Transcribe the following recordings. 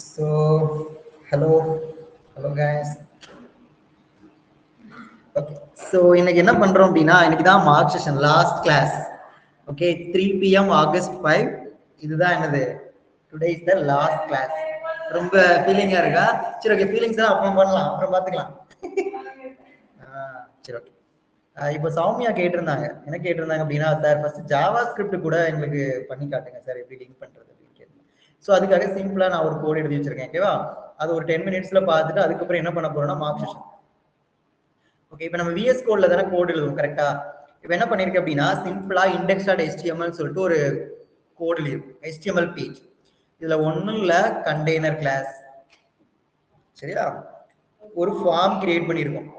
So, hello guys. Okay. So இன்னைக்கு என்ன பண்றோம் அப்படின்னா இன்னைக்கு தான் mark session last class. Okay 3 PM August 5 இதுதான் என்னது today is the last class. ரொம்ப ஃபீலிங்கா இருக்கா? சரி ஓகே ஃபீலிங்ஸ் எல்லாம் அப்புறம் பண்ணலாம், அப்புறம் பார்த்துக்கலாம். சரி ஓகே. இப்போ சௌமியா கேட்டிருந்தாங்க, என்ன கேட்டிருந்தாங்க அப்படின்னா சார் ஃபர்ஸ்ட் ஜாவா ஸ்கிரிப்ட் கூட எங்களுக்கு பண்ணி காட்டுங்க சார், எப்படி லிங்க் பண்றது அப்படின்னு கேட்டிருந்தாங்க. ஸோ அதுக்காக சிம்பிளா நான் ஒரு கோட் எழுதி வச்சிருக்கேன். ஓகேவா? அது ஒரு 10 மினிட்ஸ்ல பார்த்துட்டு அதுக்கப்புறம் என்ன பண்ண போறோம்னா மார்க் செஷன். ஓகே, இப்போ நம்ம விஎஸ் கோட்ல தானே கோட் எழுதுவோம், கரெக்டா? இப்போ என்ன பண்ணிருக்கேன் அப்படின்னா சிம்பிளா index.html சொல்லிட்டு ஒரு கோட் எழுதிருக்கும், HTML பேஜ். இதுல ஒன்றும் இல்லை, கண்டெய்னர் கிளாஸ், சரியா? ஒரு ஃபார்ம் கிரியேட் பண்ணியிருக்கோம்,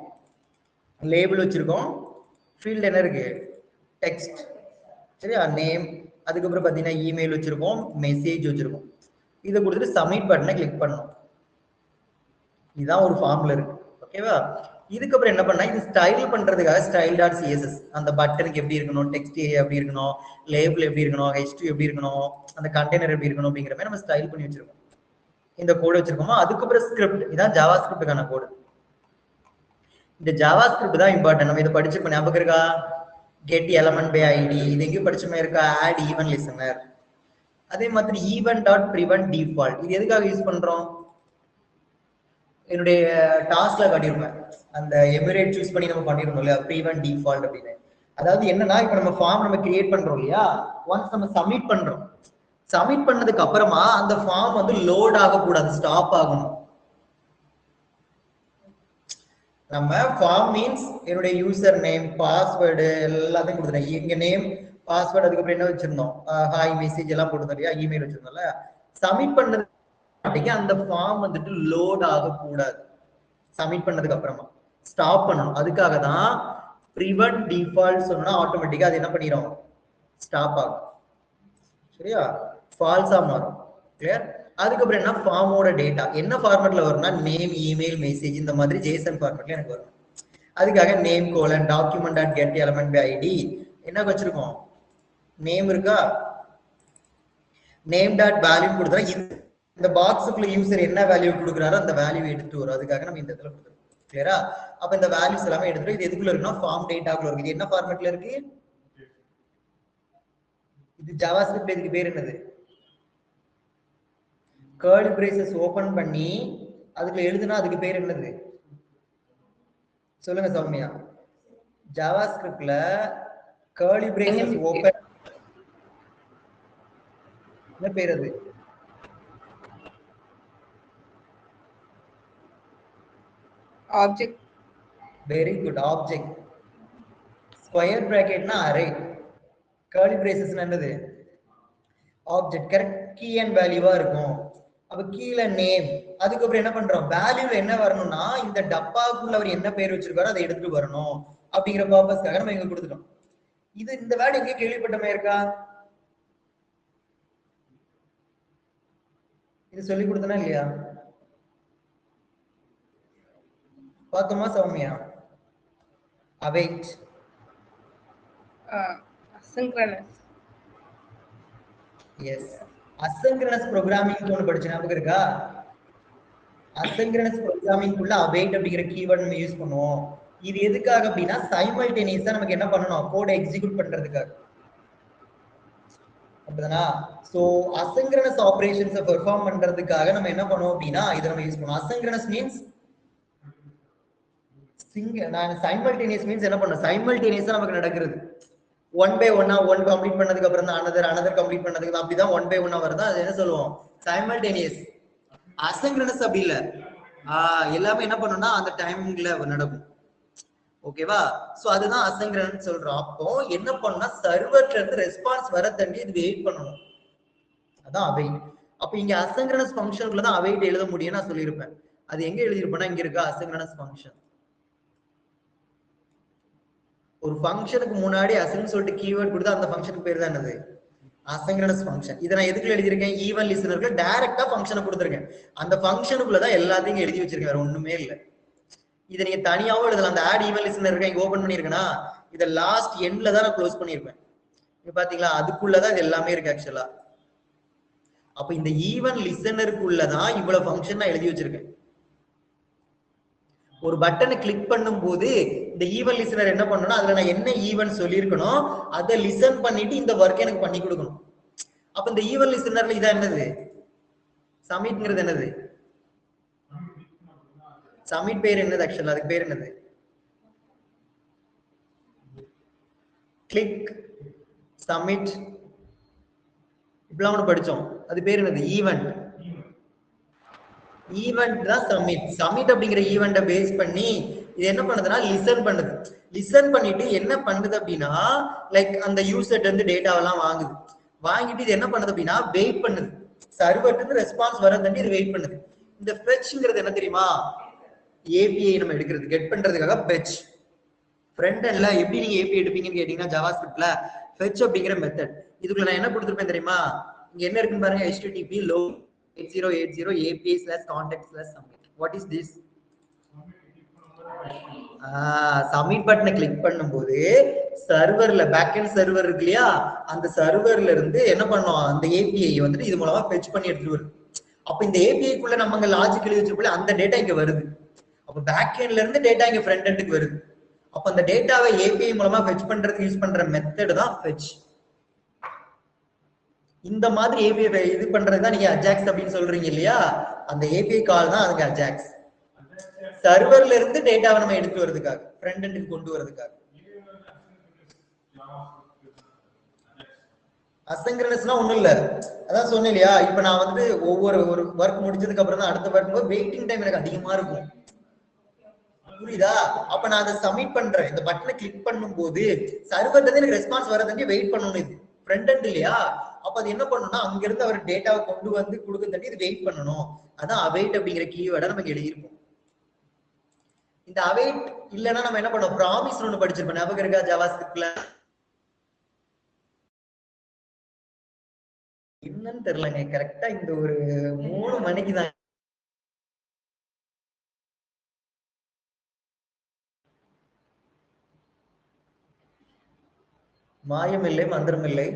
லேபிள் வச்சிருக்கோம், ஃபீல்டு என்ன இருக்கு டெக்ஸ்ட், சரியா? நேம், அதுக்கப்புறம் பார்த்தீங்கன்னா இமெயில் வச்சிருக்கோம், மெசேஜ் வச்சிருக்கோம். இதை கொடுத்துட்டு சப்மிட் பட்டனை கிளிக் பண்ணணும். இதுதான் ஒரு ஃபார்ம்ல இருக்கு, ஓகேவா? இதுக்கப்புறம் என்ன பண்ணா இது ஸ்டைல் பண்றதுக்காக style.css அந்த பட்டனுக்கு எப்படி இருக்கணும், டெக்ஸ்ட் ஏரியா எப்படி இருக்கணும், லேபிள் எப்படி இருக்கணும், h2 எப்படி இருக்கணும், அந்த கண்டெய்னர் எப்படி இருக்கணும் அப்படிங்கிற மாதிரி நம்ம ஸ்டைல் பண்ணி வச்சிருக்கோம். இந்த கோடு வச்சிருக்கோமா? அதுக்கப்புறம் ஸ்கிரிப்ட், இதான் ஜாவா ஸ்கிரிப்டுக்கான கோடு. இந்த ஜாவா ஸ்கிரிப்ட் தான் இம்பார்ட்டன்ட். நம்ம இதை படிச்சிருக்கோம், ஞாபகம் இருக்கா? கெட் எலமெண்ட் பை ஐடி, இது எங்கேயும் படிச்சுமே இருக்கா? ஆட் ஈவன் லிசனர், அதே மாதிரி event.prevent default, இது எதுக்காக யூஸ் பண்றோம்? என்னுடைய டாஸ்க்ல காட்டியிருப்பேன், அந்த எமிரேட் சூஸ் பண்ணி நம்ம பண்ணிருந்தோம் இல்லையா, ப்ரீவென்ட் டிஃபால்ட் அப்படின்னு. அதாவது என்னன்னா இப்போ நம்ம ஃபார்ம் நம்ம கிரியேட் பண்றோம் இல்லையா, ஒன்ஸ் நம்ம சப்மிட் பண்றோம், சப்மிட் பண்ணதுக்கு அப்புறமா அந்த ஃபார்ம் வந்து லோட் ஆகக்கூடாது, ஸ்டாப் ஆகணும். நம்ம ஃபார்ம் மீன்ஸ் என்னுடைய யூசர் நேம், பாஸ்வேர்டு எல்லாத்தையும் கொடுத்துட்டேன். இங்க நேம், பாஸ்வேர்டு, அதுக்கப்புறம் என்ன வச்சிருந்தோம், ஹாய் மெசேஜ் எல்லாம் போட்டுருந்தோம் இல்லையா, இமெயில் வச்சிருந்தோம்ல. சப்மிட் பண்ணது அந்த ஃபார்ம் வந்துட்டு லோட் ஆகக்கூடாது, சப்மிட் பண்ணதுக்கு அப்புறமா ஸ்டாப் பண்ணணும். அதுக்காக தான் prevent default சொன்னா ஆட்டோமேட்டிக்கா அது என்ன பண்ணிரும், ஸ்டாப் ஆகும், சரியா? ஃபால்ஸா மாறும். கிளியர்? அதுக்கப்புறம் என்ன, ஃபார்மோட டேட்டா என்ன ஃபார்மேட்ல வரும்னா நேம், இமெயில், மெசேஜ், இந்த மாதிரி ஜேசன் ஃபார்மேட்ல எனக்கு வரும். அதுக்காக name colon document.get element by id என்ன வச்சிருக்கோம், நேம் இருக்கா, நேம் டாட் வேல்யூ கொடுத்தா இந்த பாக்ஸுக்குள்ள யூசர் என்ன வேல்யூ கொடுக்குறாரோ அந்த வேல்யூ எடுத்துட்டு வரும். அதுக்காக நம்ம இந்த இடத்துல கொடுத்துருக்கோம். கிளியரா? அப்ப இந்த வேல்யூஸ் எல்லாமே எடுத்துட்டு இது எதுக்குள்ள இருக்குன்னா ஃபார்ம் டேட்டாக்குள்ள இருக்கு. இது என்ன ஃபார்மேட்ல இருக்கு? இது ஜாவா ஸ்கிரிப்ட். இதுக்கு பேர் என்னது? கர்லி பிரேசஸ் ஓபன் பண்ணி அதுக்குள்ள எழுதுனா அதுக்கு பேர் என்னது? சொல்லுங்க சௌமியா. ஜாவா ஸ்கிரிப்ட்ல கர்லி பிரேசஸ் ஓபன் என்ன பேர்? அது object. Very good, object. Square பிராக்கெட்னா அரே, கர்லி பிரேசஸ்னா என்னது? ஆப்ஜெக்ட். கரெக்ட். கீ அண்ட் வேல்யூவா இருக்கும். அப்ப கீழே நேம், அதுக்கப்புறம் என்ன பண்றோம், வேல்யூல என்ன வரணும்னா இந்த டப்பாக்குள்ள அவர் என்ன பேர் வச்சிருக்காரோ அதை எடுத்துட்டு வரணும் அப்படிங்கிற பர்பஸ்க்காக நம்ம இங்க கொடுத்துட்டோம். இது இந்த வேர்டு எங்க கேள்விப்பட்டமே இருக்கா? இது சொல்லி கொடுத்தனா இல்லையா? பார்த்தோமா Soumya? await, asynchronous. yes, asynchronous programming ஒன்னு படிச்ச ஞாபகம் இருக்கா? asynchronous programming குள்ள await அப்படிங்கிற கீவேர்ட் நம்ம யூஸ் பண்ணுவோம். இது எதுக்காக அப்படின்னா சைமல்டேனியஸா நமக்கு என்ன பண்ணணும், கோட் எக்ஸிக்யூட் பண்றதுக்காக. அப்படிதானா? சோ asynchronous operations பெர்ஃபார்ம் பண்றதுக்காக நம்ம என்ன பண்ணுவோம் அப்படின்னா இதை நம்ம யூஸ் பண்ணுவோம். asynchronous மீன்ஸ் சைமல்டேனியஸ் மீன்ஸ் என்ன பண்ணணும், சைமல்டேனியஸா நமக்கு நடக்கிறது. ஒன் பை ஒன்னா, ஒன் கம்ப்ளீட் பண்ணதுக்கு அப்புறம் தான் அனதர் கம்ப்ளீட் பண்ணதுக்கு அப்படிதான் ஒன் பை ஒன்னா வருதா, அது என்ன சொல்லுவோம், சைமல்டேனியஸ். அசிங்க்ரனஸ் அப்படி இல்ல, எல்லாமே என்ன பண்ணணும்னா அந்த டைமிங்ல நடக்கும். ஓகேவா? சோ அதுதான் அசிங்க்ரனஸ் சொல்றோம். அப்போ என்ன பண்ணா சர்வர்ல இருந்து ரெஸ்பான்ஸ் வர தண்டி இது வெயிட் பண்ணணும், அதான் அவைட். அப்ப இங்க அசிங்க்ரனஸ் ஃபங்க்ஷனுக்குள்ள தான் அவைட் எழுத முடியும் நான் சொல்லியிருப்பேன். அது எங்க எழுதிருப்பேன்னா இங்க இருக்கா அசிங்க்ரனஸ் ஃபங்க்ஷன். ஒரு ஃபங்க்ஷனுக்கு முன்னாடி அசிங் சொல்லிட்டு கீவேர்ட் கொடுத்தா அந்த ஃபங்க்ஷனுக்கு பேர் தான் என்னது, அசிங்க்ரனஸ் ஃபங்க்ஷன். இதை நான் எதுக்கு எழுதியிருக்கேன், ஈவன் லிசனருக்கு டைரக்டா ஃபங்க்ஷனை கொடுத்துருக்கேன். அந்த ஃபங்க்ஷனுக்குள்ளதான் எல்லாத்தையும் எழுதி வச்சிருக்கேன், வேற ஒண்ணுமே இல்லை. இதை நீங்க தனியாவும் எழுதலாம். அந்த ஆட் ஈவன் லிசனர் இருக்கேன் இங்க ஓபன் பண்ணிருக்கேன்னா இதை லாஸ்ட் எண்ட்ல தான் நான் க்ளோஸ் பண்ணிருப்பேன். பாத்தீங்களா? அதுக்குள்ளதான் இது எல்லாமே இருக்கு ஆக்சுவலா. அப்ப இந்த ஈவன் லிசனருக்குள்ளதான் இவ்வளவு ஃபங்க்ஷன் நான் எழுதி வச்சிருக்கேன். ஒரு பட்டனை கிளிக் பண்ணும் போது இந்த ஈவன் லிசனர் என்ன பண்ணணும், அதுல நான் என்ன ஈவன் சொல்லியிருக்கணும் அதை லிசன் பண்ணிட்டு இந்த ஒர்க் எனக்கு பண்ணி கொடுக்கணும். அப்ப இந்த ஈவன் லிசனர்ல இதான் என்னது, சமிட்ங்கிறது என்னது, சமிட் பேர் என்னது, ஆக்சுவலா அதுக்கு பேர் என்னது, கிளிக் சமிட் இப்பெல்லாம் ஒண்ணு படிச்சோம், அது பேர் என்னது, ஈவென்ட். ஈவென்ட் தான் சமிட். சமிட் அப்படிங்கிற ஈவெண்ட்டை பேஸ் பண்ணி இது என்ன பண்ணுதுன்னா லிசன் பண்ணுது. லிசன் பண்ணிட்டு என்ன பண்ணுது அப்படின்னா லைக் அந்த யூசர்ட்ட இருந்து டேட்டாவெல்லாம் வாங்குது. வாங்கிட்டு இது என்ன பண்ணுது அப்படின்னா வெயிட் பண்ணுது, சர்வர்ட்ட இருந்து ரெஸ்பான்ஸ் வரதாண்டி இது வெயிட் பண்ணுது. இந்த ஃபெட்ச்ங்கிறது என்ன தெரியுமா, ஏபிஐ நம்ம எடுக்கிறது, கெட் பண்றதுக்காக ஃபெட்ச். ஃப்ரண்ட் எண்ட்ல எப்படி நீங்க ஏபிஐ எடுப்பீங்கன்னு கேட்டீங்கன்னா ஜாவாஸ்கிரிப்ட்ல ஃபெட்ச் அப்படிங்கிற மெத்தட். இதுக்குள்ள நான் என்ன கொடுத்துருப்பேன் தெரியுமா, இங்க என்ன இருக்குன்னு பாருங்க, http low 8080 API/contact/submit. What is this? Submit பட்டனை கிளிக் பண்ணும்போது சர்வர்ல பேக்எண்ட் சர்வர் இருக்கு இல்லையா, அந்த சர்வர்ல இருந்து என்ன பண்ணோம், அந்த ஏபிஐ வந்துட்டு இது மூலமா ஃபெட்ச் பண்ணி எடுத்துட்டு வருது. அப்ப இந்த ஏபிஐக்குள்ள நம்ம அங்க லாஜிக் எழுதி வச்சிருப்போம், அந்த டேட்டா இங்க வருது. அப்ப பேக்எண்ட்ல இருந்து டேட்டா இங்க ஃப்ரண்ட் எண்டுக்கு வருது. அப்ப அந்த டேட்டாவை ஏபிஐ மூலமா ஃபெட்ச் பண்றதுக்கு யூஸ் பண்ற மெத்தட் தான் ஃபெட்ச். இந்த மாதிரி ஏபிஐ இது பண்றதுதான் நீங்க அஜாக்ஸ் அப்படின்னு சொல்றீங்க இல்லையா, அந்த ஏபிஐ கால் தான் அதுக்கு அஜாக்ஸ். சர்வர்ல இருந்து டேட்டாவை நம்ம எடுத்து வரதுக்காக, ஃப்ரண்ட் எண்டுக்கு கொண்டு வரதுக்காக. அசங்கிரனஸ்னா ஒண்ணும் இல்ல, அதான் சொன்னேன் இல்லையா, இப்ப நான் வந்து ஒவ்வொரு ஒரு ஒர்க் முடிஞ்சதுக்கு அப்புறம் தான் அடுத்த ஒர்க் போது வெயிட்டிங் டைம் எனக்கு அதிகமா இருக்கும், புரியுதா? அப்ப நான் அதை சப்மிட் பண்றேன், இந்த பட்டனை கிளிக் பண்ணும் போது சர்வர்ல இருந்து எனக்கு ரெஸ்பான்ஸ் வரதாண்டி வெயிட் பண்ணணும், இது ஃப்ரண்ட் எண்ட் இல்லையா. அப்ப அது என்ன பண்ணணும்னா அங்க இருந்து அவர் டேட்டாவை கொண்டு வந்து கொடுக்கறதாண்டி இது வெயிட் பண்ணணும். அதான் அவைட் அப்படிங்கிற கீவேர்டை நமக்கு எழுதியிருப்போம். இந்த அவைட் இல்லைன்னா நம்ம என்ன பண்ணோம், ப்ராமிஸ் ஒண்ணு படிச்சிருப்போம், ஞாபகம் இருக்கா ஜாவாஸ்கிரிப்ட்ல? என்னன்னு தெரியலங்க, கரெக்டா இந்த ஒரு 3 மணிக்கு தான் மாயம் இல்லை மந்திரம் இல்லை.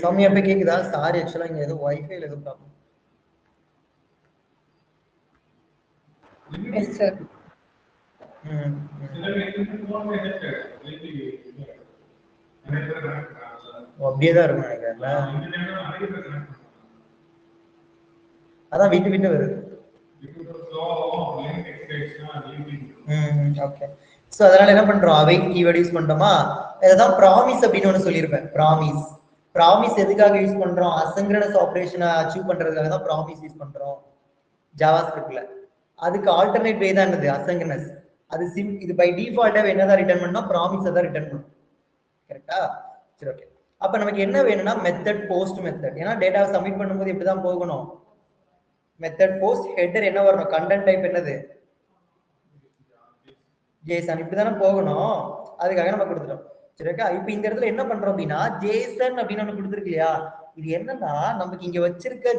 சௌமியா இப்ப கேக்குதா? சாரி, ஆக்சுவலா இங்க ஏதோ வைஃபைல ஏதோ ப்ராப்ளம். Yes sir. அப்படியேதான் இருக்கும் நினைக்கிறேன்ல, அதான் விட்டு விட்டு வருது. ஓகே, சோ அதனால என்ன பண்றோம், அவைட் கீவேர்ட் யூஸ் பண்றோமா. இதுதான் ப்ராமிஸ் அப்படின்னு ஒண்ணு சொல்லியிருப்பேன். ப்ராமிஸ் ப்ராமிஸ் எதுக்காக யூஸ் பண்றோம், அசின்க்ரோனஸ் ஆபரேஷனை அச்சீவ் பண்றதுக்காக தான் ப்ராமிஸ் யூஸ் பண்றோம் ஜாவாஸ்கிரிப்ட்ல. அதுக்கு ஆல்டர்னேட் வே தான் என்னது, அசின்க்ரோனஸ். அது இது பை டிஃபால்ட்டாவே என்னதான் ரிட்டர்ன் பண்ணா, ப்ராமிஸ் தான் ரிட்டர்ன் பண்ணும். கரெக்டா? சரி, ஓகே. அப்ப நமக்கு என்ன வேணும்னா மெத்தட் போஸ்ட் மெத்தட். ஏன்னா டேட்டாவை சப்மிட் பண்ணும்போது இப்படிதான் போகணும். மெத்தட் போஸ்ட் ஹெட்டர் என்ன வரணும், கண்டென்ட் டைப் என்னது, ஜேசன், இப்படிதானே போகணும். அதுக்காக நம்ம கொடுத்துட்டோம். சரி, ஓகே. இப்ப இந்த இடத்துல என்ன பண்றோம் அப்படின்னா ஜேசன் அப்படின்னு ஒண்ணு கொடுத்துருக்கு இல்லையா, இது என்னன்னா நமக்கு இங்க வச்சிருக்க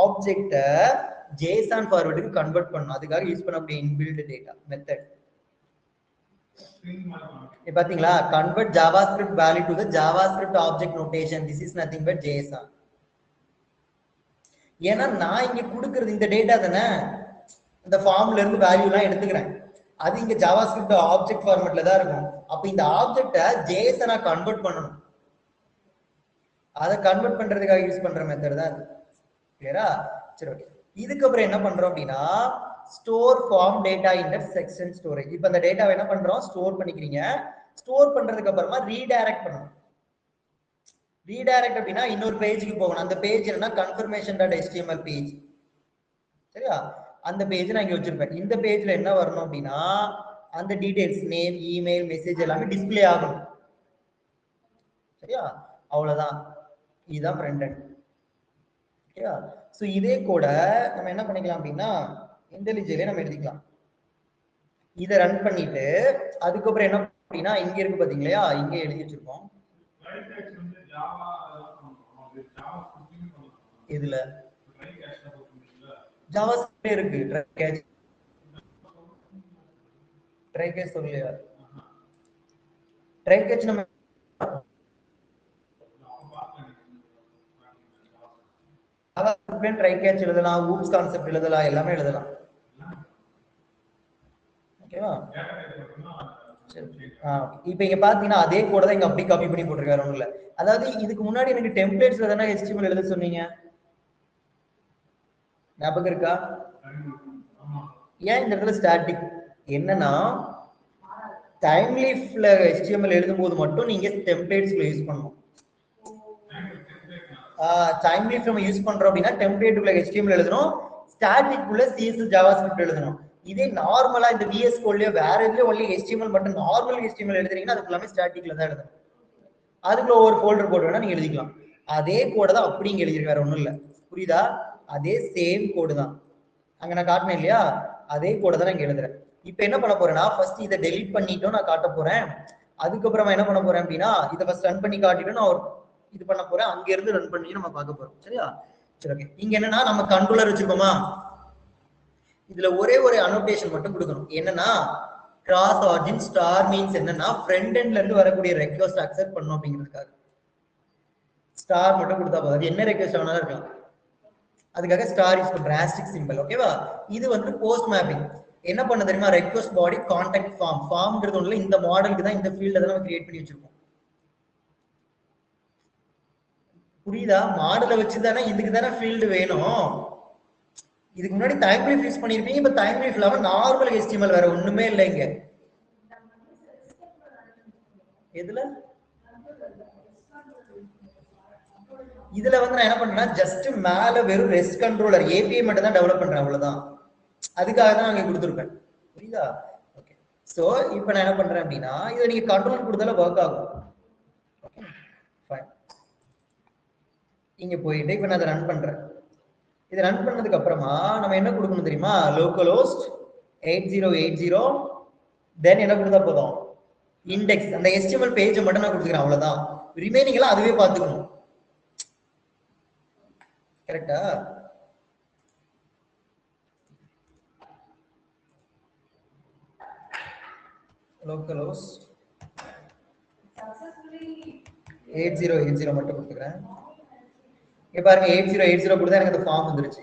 ஆப்ஜெக்ட ஜேசன் ஃபார்வர்டுக்கு கன்வெர்ட் பண்ணணும். அதுக்காக யூஸ் பண்ண அப்படியே இன்பில்ட் டேட்டா மெத்தட். பாத்தீங்களா, convert JavaScript value to the JavaScript object notation. This is nothing but JSON. ஏன்னா நான் இங்க கொடுக்கிறது இந்த டேட்டா தானே, இந்த ஃபார்ம்ல இருந்து வேல்யூ எல்லாம் எடுத்துக்கிறேன், அது இங்க JavaScript ஆப்ஜெக்ட் ஃபார்மட்ல தான் இருக்கும். அப்ப இந்த ஆப்ஜெக்ட்டை JSON-ஆ கன்வெர்ட் பண்ணணும். அதை கன்வெர்ட் பண்றதுக்காக யூஸ் பண்ற மெத்தட் தான் இது. கிளியரா? சரி, ஓகே. இதுக்கு அப்புறம் என்ன பண்றோம் அப்படின்னா, store form data index section storage. இப்போ அந்த டேட்டாவை என்ன பண்றோம், ஸ்டோர் பண்ணிக்கிறீங்க. ஸ்டோர் பண்றதுக்கு அப்புறமா ரீடைரக்ட் பண்ணணும். ரீடைரக்ட் அப்படின்னா இன்னொரு பேஜுக்கு போகணும். அந்த பேஜ் என்னன்னா confirmation.html பேஜ். சரியா? அந்த பேஜ் நான் இங்க வச்சிருப்பேன். இந்த பேஜ்ல என்ன வரணும் அப்படின்னா, அந்த டீடைல்ஸ், நேம், இமெயில், மெசேஜ் எல்லாமே டிஸ்ப்ளே ஆகணும். சரியா? அவ்வளவுதான். இதுதான் ஃப்ரண்ட் எண்ட். ஓகேவா? சோ இதே கூட நம்ம என்ன பண்ணிக்கலாம் அப்படின்னா, IntelliJ-ல நம்ம எழுதிக்கலாம். இதை ரன் பண்ணிட்டு அதுக்கப்புறம் என்ன அப்படின்னா, இங்க இருக்கு பாத்தீங்களா, இங்க எழுதி வச்சிருக்கோம். இதுல JavaScript இருக்கு. ட்ரை கேட்ச் சொல்லலையா? ட்ரை கேட்ச் நம்ம ட்ரை கேட்ச் எழுதலாம், ஊப்ஸ் கான்செப்ட் எழுதலாம், எல்லாமே எழுதலாம். ஓகேவா? இப்போ இங்க பாத்தீங்கன்னா அதே கூட தான் இங்க அப்படி காப்பி பண்ணி போட்டிருக்காரு. ஒண்ணுல, அதாவது இதுக்கு முன்னாடி எனக்கு டெம்ப்ளேட்ஸ்ல தானே HTML எழுத சொன்னீங்க, ஞாபகம் இருக்கா? ஏன் இந்த இடத்துல ஸ்டாட்டிக் என்னன்னா, டைம்லீஃப்ல HTML எழுதும்போது மட்டும் நீங்க டெம்ப்ளேட்ஸ்ல யூஸ் பண்ணணும். டைம்லீஃப் நம்ம யூஸ் பண்றோம் அப்படின்னா டெம்ப்ளேட்டுக்குள்ள HTML எழுதணும், ஸ்டாட்டிக்குள்ள CSS JavaScript எழுதணும். இதே நார்மலா இந்த VS கோட்லயோ வேற எதுலயோ ஒன்லி HTML மட்டும் நார்மல் HTML எழுதுறீங்கன்னா அதுக்கு எல்லாமே ஸ்டாட்டிக்ல தான் எழுதணும். அதுக்குள்ள ஒரு ஃபோல்டர் போட்டு வேணா நீங்க எழுதிக்கலாம். அதே கோட தான் அப்படி இங்க எழுதிருக்க, வேற ஒண்ணும் இல்ல. புரியுதா? அதே சேம் கோடு தான் அங்க நான் காட்டினேன் இல்லையா, அதே கோட தான் நான் எழுதுறேன். இப்போ என்ன பண்ண போறேன்னா, ஃபர்ஸ்ட் இதை டெலீட் பண்ணிட்டோம் நான் காட்ட போறேன். அதுக்கப்புறமா என்ன பண்ண போறேன் அப்படின்னா, இதை ஃபர்ஸ்ட் ரன் பண்ணி காட்டிட்டு நான் இது பண்ண போறேன். அங்க இருந்து ரன் பண்ணி நம்ம பார்க்க போறோம். சரியா? சரி, ஓகே. இங்க என்னன்னா நம்ம கண்ட்ரோலர் வச்சிருக்கோமா, இதுல ஒரே ஒரு அனோட்டேஷன் மட்டும் கொடுக்கணும். என்னன்னா, கிராஸ் ஆர்ஜின் ஸ்டார் மீன்ஸ் என்னன்னா, ஃப்ரண்ட் எண்ட்ல இருந்து வரக்கூடிய ரெக்வெஸ்ட் அக்செப்ட் பண்ணணும் அப்படிங்கிறதுக்காக ஸ்டார் மட்டும் கொடுத்தா போதும். அது என்ன ரெக்வெஸ்ட் ஆனாலும் இருக்கலாம், அதுக்காக ஸ்டார் யூஸ் பண்ற ஆஸ்டிக் சிம்பிள். ஓகேவா? இது வந்து போஸ்ட் மேப்பிங். என்ன பண்ண தெரியுமா, ரெக்வெஸ்ட் பாடி கான்டாக்ட் ஃபார்ம். ஃபார்ம்ங்கிறது ஒண்ணுல இந்த மாடலுக்கு தான், இந்த ஃபீல்ட தான் நம்ம கிரியேட் பண்ணி வச்சிருக்கோம். புரியுதா? மாடலை வச்சு தானே இதுக்கு தானே ஃபீல்டு வேணும். இதுக்கு முன்னாடி டைம்லீஃப் யூஸ் பண்ணிருப்பீங்க, இப்ப டைம்லீஃப் இல்லாம நார்மல் HTML, வேற ஒண்ணுமே இல்லை இங்க. எதுல? இதுல வந்து நான் என்ன பண்றேன்னா, ஜஸ்ட் மேல வெறும் ரெஸ்ட் கண்ட்ரோலர் API மட்டும் தான் டெவலப் பண்றேன், அவ்வளவுதான். அதுக்காக தான் அங்க கொடுத்துருப்பேன். புரியுதா? ஓகே. சோ இப்போ நான் என்ன பண்றேன் அப்படின்னா, இதை நீங்க கண்ட்ரோல் கொடுத்தாலும் ஒர்க் ஆகும். இங்க போயிட்டு இப்ப நான் அதை ரன் பண்றேன். இதை ரன் பண்ணதுக்கு அப்புறமா நம்ம என்ன கொடுக்கணும் தெரியுமா, localhost 8080 தென் என்ன கொடுத்தா போதும், இண்டெக்ஸ். அந்த HTML பேஜை மட்டும் நான் கொடுத்துக்கிறேன், அவ்வளவுதான். ரிமைனிங் எல்லாம் அதுவே பார்த்துக்கணும். கரெக்டா? localhost 8080 மட்டும் கொடுத்துக்கிறேன். இங்க பாருங்க 8080 கொடுத்தா எனக்கு அந்த ஃபார்ம் வந்துருச்சு.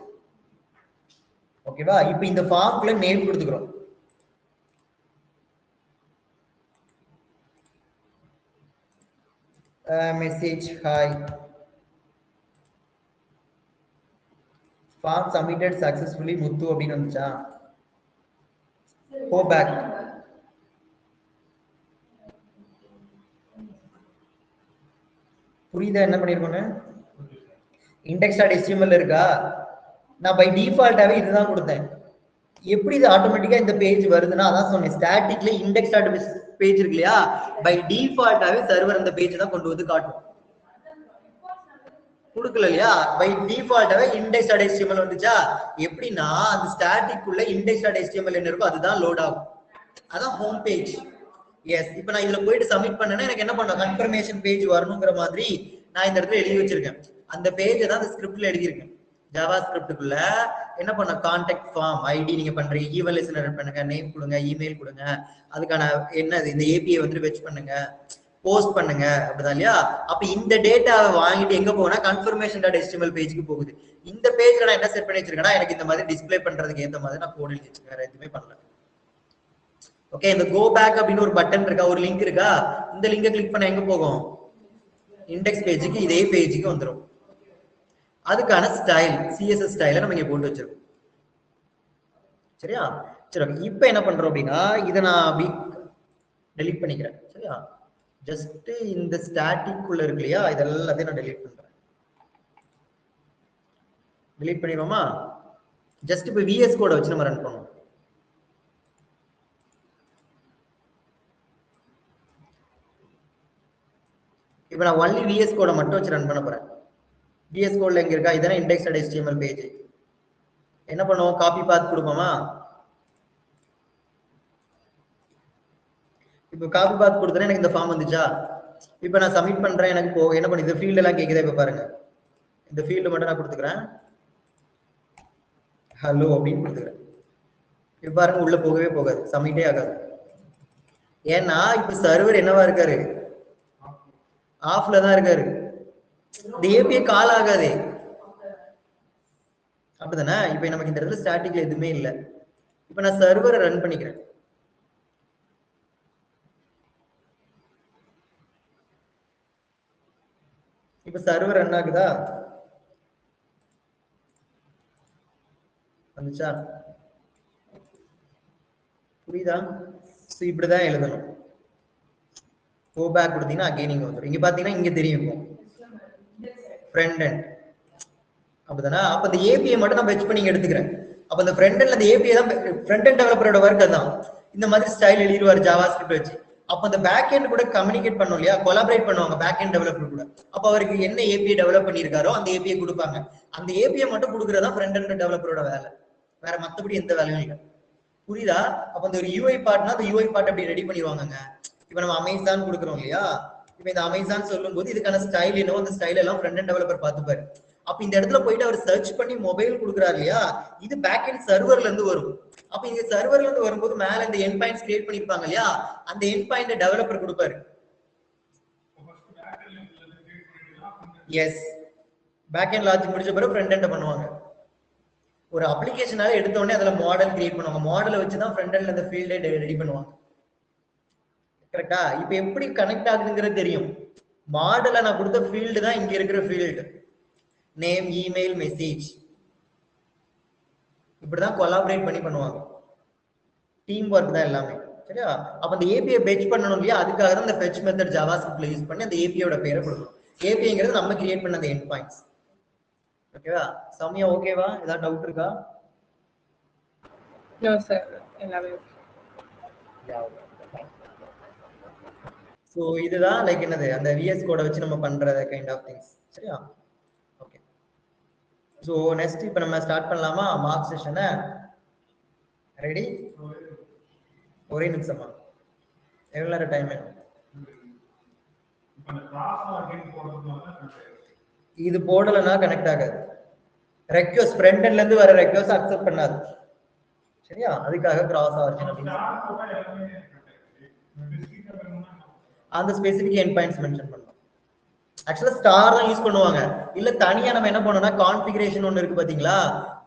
ஓகேவா? இப்போ இந்த ஃபார்ம்க்குள்ள நேம் கொடுத்துக்கிறோம். Message hi, form submitted successfully Muthu அப்படின்னு வந்துச்சா, கோ பேக். புரியுதா என்ன பண்ணிருக்கோன்னு? index.html இருக்கா, நான் பை டிஃபால்ட்டாவே இதுதான் கொடுத்தேன். எப்படி இது ஆட்டோமேட்டிக்கா இந்த பேஜ் வருதுன்னா, அதான் சொன்னேன், ஸ்டாட்டிக்ல index.பேஜ் இருக்கு இல்லையா, பை டிஃபால்ட்டாவே சர்வர் அந்த பேஜ் தான் கொண்டு வந்து காட்டும். கொடுக்கல இல்லையா, பை டிஃபால்ட்டாவே index.html வந்துச்சா. எப்படின்னா அந்த ஸ்டாட்டிக்குள்ள index.html என்ன இருக்கோ அதுதான் லோட் ஆகும், அதான் ஹோம் பேஜ். எஸ், இப்போ நான் இதுல போயிட்டு சப்மிட் பண்ணேன்னா எனக்கு என்ன பண்ண, கன்ஃபர்மேஷன் பேஜ் வரணுங்கிற மாதிரி நான் இந்த இடத்துல எழுதி வச்சிருக்கேன். அந்த பேஜை தான் அந்த ஸ்கிரிப்ட்ல எழுதியிருக்கேன். ஜாவா ஸ்கிரிப்டுக்குள்ள என்ன பண்ண கான்டாக்ட் ஃபார்ம் ஐடி நீங்க பண்றீங்க, ஈவல் லிசனர் பண்ணுங்க, நேம் கொடுங்க, இமெயில் கொடுங்க, அதுக்கான என்னது இந்த ஏபிஐ வந்து வெச் பண்ணுங்க, போஸ்ட் பண்ணுங்க, அப்படிதான் இல்லையா? அப்ப இந்த டேட்டாவை வாங்கிட்டு எங்க போகும்னா கன்ஃபர்மேஷன் டாட் HTML பேஜுக்கு போகுது. இந்த பேஜ்ல நான் என்ன செட் பண்ணி வச்சிருக்கேன்னா எனக்கு இந்த மாதிரி டிஸ்பிளே பண்றதுக்கு ஏத்த மாதிரி நான் கோட் எழுதி வச்சிருக்கேன், எதுவுமே பண்ணல. ஓகே, இந்த கோ பேக் அப்படின்னு ஒரு பட்டன் இருக்கா, ஒரு லிங்க் இருக்கா, இந்த லிங்கை கிளிக் பண்ண எங்க போகும், இண்டெக்ஸ் பேஜுக்கு, இதே பேஜுக்கு வந்துடும். அதுக்கான ஸ்டைல் CSS ஸ்டைல நம்ம இங்க போட்டு வச்சிருக்கோம். சரியா? சரி, இப்போ என்ன பண்றோம் அப்படின்னா இதை நான் டெலீட் பண்ணிக்கிறேன். சரியா? ஜஸ்ட் இந்த ஸ்டாட்டிக் உள்ள இருக்கு இல்லையா, இதெல்லாத்தையும் நான் டெலீட் பண்றேன். டெலீட் பண்ணிடுவோமா? ஜஸ்ட் இப்போ VS கோட வச்சு நம்ம ரன் பண்ணுவோம். இப்போ நான் ஒன்லி VS கோட மட்டும் வச்சு ரன் பண்ண போறேன். VS கோட்ல எங்க இருக்கா, இதெல்லாம் index.html பேஜ். என்ன பண்ணுவோம், காப்பி பாத் கொடுப்போமா? இப்போ காப்பி பாத் கொடுத்தா எனக்கு இந்த ஃபார்ம் வந்துச்சா? இப்போ நான் சப்மிட் பண்றேன், எனக்கு என்ன பண்ணுது, ஃபீல்ட் எல்லாம் கேக்குதா? இப்போ பாருங்க, இந்த ஃபீல்டு மட்டும் நான் கொடுத்துக்கிறேன், ஹலோ அப்படின்னு கொடுத்துக்கிறேன். இப்போ பாருங்க, உள்ள போகவே போகாது, சப்மிட்டே ஆகாது. ஏன்னா இப்போ சர்வர் என்னவா இருக்காரு, ஆஃப்ல தான் இருக்காரு. இந்த ஏபிஐ கால் ஆகாது, அப்படிதானே? இப்போ நமக்கு இந்த இடத்துல ஸ்டாட்டிக்ல எதுவுமே இல்லை. இப்போ நான் சர்வரை ரன் பண்ணிக்கிறேன். இப்ப சர்வர் ரன் ஆகுதா? வந்துச்சா? புரியுதா? இப்படிதான் எழுதணும். கோ பேக் கொடுத்தீங்கன்னா அகைன் இங்க வந்துடும். இங்க பாத்தீங்கன்னா இங்க தெரியும் ஃப்ரண்ட் எண்ட், அப்படிதானே? அப்ப இந்த ஏபிஐ மட்டும் நான் வெச் பண்ணி எடுத்துக்கிறேன். அப்ப இந்த ஃப்ரண்ட் எண்ட்ல அந்த ஏபிஐ தான் ஃப்ரண்ட் எண்ட் டெவலப்பரோட ஒர்க். அதான் இந்த மாதிரி ஸ்டைல் எழுதிடுவார் ஜாவா ஸ்கிரிப்ட் வச்சு. அப்ப அந்த பேக் எண்ட் கூட கம்யூனிகேட் பண்ணும் இல்லையா, கொலாபரேட் பண்ணுவாங்க பேக் எண்ட் டெவலப்பர் கூட. அப்ப அவருக்கு என்ன ஏபிஐ டெவலப் பண்ணியிருக்காரோ அந்த ஏபிஐ கொடுப்பாங்க. அந்த ஏபிஐ மட்டும் கொடுக்கறதா ஃப்ரண்ட் எண்ட் டெவலப்பரோட வேலை, வேற மத்தபடி எந்த வேலையும் இல்லை. புரியுதா? அப்ப அந்த ஒரு யூஐ பார்ட்னா அந்த யூஐ பார்ட் அப்படி ரெடி பண்ணிடுவாங்க. இப்ப நம்ம அமேசான் கொடுக்குறோம் இல்லையா, இப்ப இந்த அமேசான் சொல்லும் போது இதுக்கான ஸ்டைல் என்னவோ அந்த ஸ்டைல் எல்லாம் ஃப்ரண்ட் எண்ட் டெவலப்பர் பார்த்துப்பாரு. அப்ப இந்த இடத்துல போயிட்டு அவர் சர்ச் பண்ணி மொபைல் கொடுக்குறாரு இல்லையா, இது பேக் எண்ட் சர்வர்ல இருந்து வரும். அப்ப இந்த சர்வர்ல இருந்து வரும்போது மேல இந்த எண்ட் பாயிண்ட்ஸ் கிரியேட் பண்ணிருப்பாங்க இல்லையா, அந்த எண்ட் பாயிண்ட் டெவலப்பர் கொடுப்பாரு. எஸ், பேக் எண்ட் லாஜிக் முடிச்ச பிறகு ஃப்ரண்ட் எண்ட் பண்ணுவாங்க. ஒரு அப்ளிகேஷனால எடுத்த உடனே அதுல மாடல் கிரியேட் பண்ணுவாங்க, மாடலை வச்சு தான் ஃப்ரண்ட் எண்ட்ல அந்த ஃபீல்டை ரெடி பண்ணுவாங்க. கரெக்டா? இப்ப எப்படி கனெக்ட் ஆகுதுங்கிறது தெரியும். மாடலை நான் கொடுத்த ஃபீல்டு தான் இங்க இருக்கிற ஃபீல்டு, நேம், இமெயில், மெசேஜ். இப்படிதான் கொலாபரேட் பண்ணி பண்ணுவாங்க, டீம் ஒர்க் தான் எல்லாமே. சரியா? அப்ப அந்த ஏபிஐ ஃபெச் பண்ணணும் இல்லையா, அதுக்காக தான் இந்த ஃபெச் மெத்தட் ஜாவா ஸ்கிரிப்ட்ல யூஸ் பண்ணி அந்த ஏபிஐயோட பேரை கொடுக்கணும். ஏபிஐங்கிறது நம்ம கிரியேட் பண்ண அந்த எண்ட் பாயிண்ட்ஸ். ஓகேவா? சமயா ஓகேவா? ஏதாவது டவுட் இருக்கா? நோ சார், எல்லாமே சோ இதுதான் லைக் என்னது, அந்த VS கோட வச்சு நம்ம பண்ற கைண்ட் ஆஃப் திங்ஸ். சரியா? ஓகே, சோ நெக்ஸ்ட் இப்போ நம்ம ஸ்டார்ட் பண்ணலாமா மார்க் செஷனை? ரெடி? ஒரே நிமிஷமா, எவ்வளவு நேரம் டைம் வேணும்? இது போடலன்னா கனெக்ட் ஆகாது. ரெக்வெஸ்ட் ஃப்ரண்ட் எண்ட்ல இருந்து வர ரெக்வெஸ்ட் அக்செப்ட் பண்ணாது. சரியா? அதுக்காக கிராஸ் ஆர்ஜின் அப்படின்னு அந்த ஸ்பெசிபிக் எண்ட் பாயிண்ட்ஸ் மென்ஷன் பண்ணலாம். ஆக்சுவலா ஸ்டார் தான் யூஸ் பண்ணுவாங்க. இல்ல தனியா நம்ம என்ன பண்ணோம்னா கான்ஃபிகரேஷன் ஒன்னு இருக்கு பாத்தீங்களா,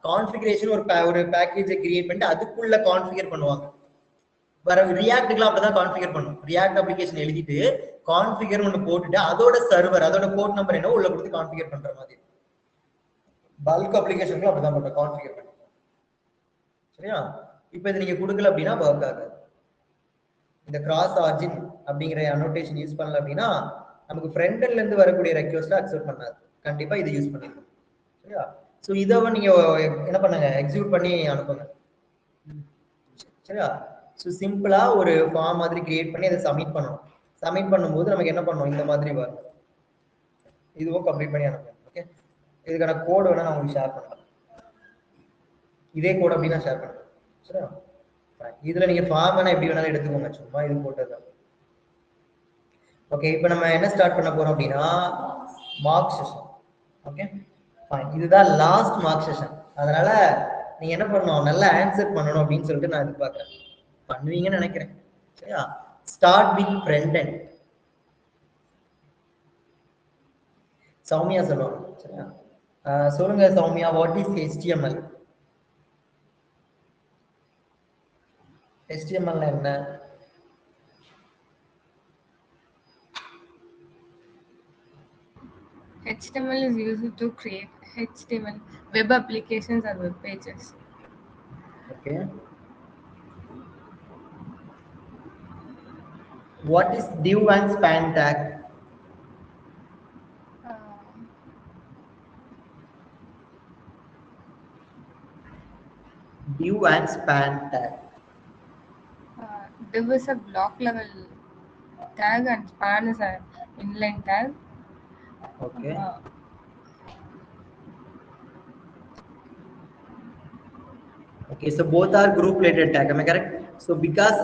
கான்ஃபிகரேஷன் ஒரு பேக்கேஜை கிரியேட் பண்ணிட்டு அதுக்குள்ள கான்ஃபிகர் பண்ணுவாங்க. வர ரியாக்ட்க்குலாம் அப்படிதான் கான்ஃபிகர் பண்ணும். ரியாக்ட் அப்ளிகேஷன் எழுதிட்டு கான்ஃபிகர் ஒன்னு போட்டுட்டு அதோட சர்வர் அதோட போர்ட் நம்பர் என்ன உள்ள கொடுத்து கான்ஃபிகர் பண்ற மாதிரி. பல்க் அப்ளிகேஷனுக்கு அப்படிதான் பண்ற, கான்ஃபிகர் பண்ணி. சரியா? இப்போ இது நீங்க கொடுக்கல அப்படின்னா ஒர்க் ஆகாது. இந்த கிராஸ் ஆர்ஜின் அப்படிங்கிற அனோட்டேஷன் யூஸ் பண்ணல அப்படின்னா நமக்கு ஃப்ரண்ட் எண்ட்ல இருந்து வரக்கூடிய ரெக்வெஸ்ட் அக்செப்ட் பண்ணாது. கண்டிப்பா இது யூஸ் பண்ணிருக்கோம். சரியா? சோ இதை நீங்க என்ன பண்ணுங்க, எக்ஸிக்யூட் பண்ணி அனுப்புங்க. சரியா? சோ சிம்பிளா ஒரு ஃபார்ம் மாதிரி கிரியேட் பண்ணி அதை சப்மிட் பண்ணணும். சப்மிட் பண்ணும்போது நமக்கு என்ன பண்ணணும், இந்த மாதிரி வரும். இதுவும் கம்ப்ளீட் பண்ணி அனுப்புங்க. ஓகே, இதுக்கான கோட் வேணா நான் உங்களுக்கு ஷேர் பண்ணலாம். இதே கோட் அப்படின்னா ஷேர் பண்ணுறேன். சரியா? இதுல நீங்க ஃபார்ம் வேணா எப்படி வேணாலும் எடுத்துக்கோங்க, சும்மா இது போட்டது. ஓகே, இப்போ நம்ம என்ன ஸ்டார்ட் பண்ண போறோம் அப்படின்னா மார்க் செஷன். Okay, Fine. இதுதான் லாஸ்ட் மார்க் செஷன். அதனால நீங்க என்ன பண்ணணும், நல்லா ஆன்சர் பண்ணணும் அப்படின்னு சொல்லிட்டு நான் எதிர்பார்க்கிறேன். பண்ணுவீங்கன்னு நினைக்கிறேன். சரியா? Start with front end. Soumya சொல்லுவாங்க. சரியா? சொல்லுங்க Soumya, what is HTML? HTML என்ன? HTML is used to create HTML web applications and web pages. Okay. What is div and span tag? Div and span tag. Div is a block level tag and span is an inline tag. Okay. Okay, so both are group related tag, am I correct? So because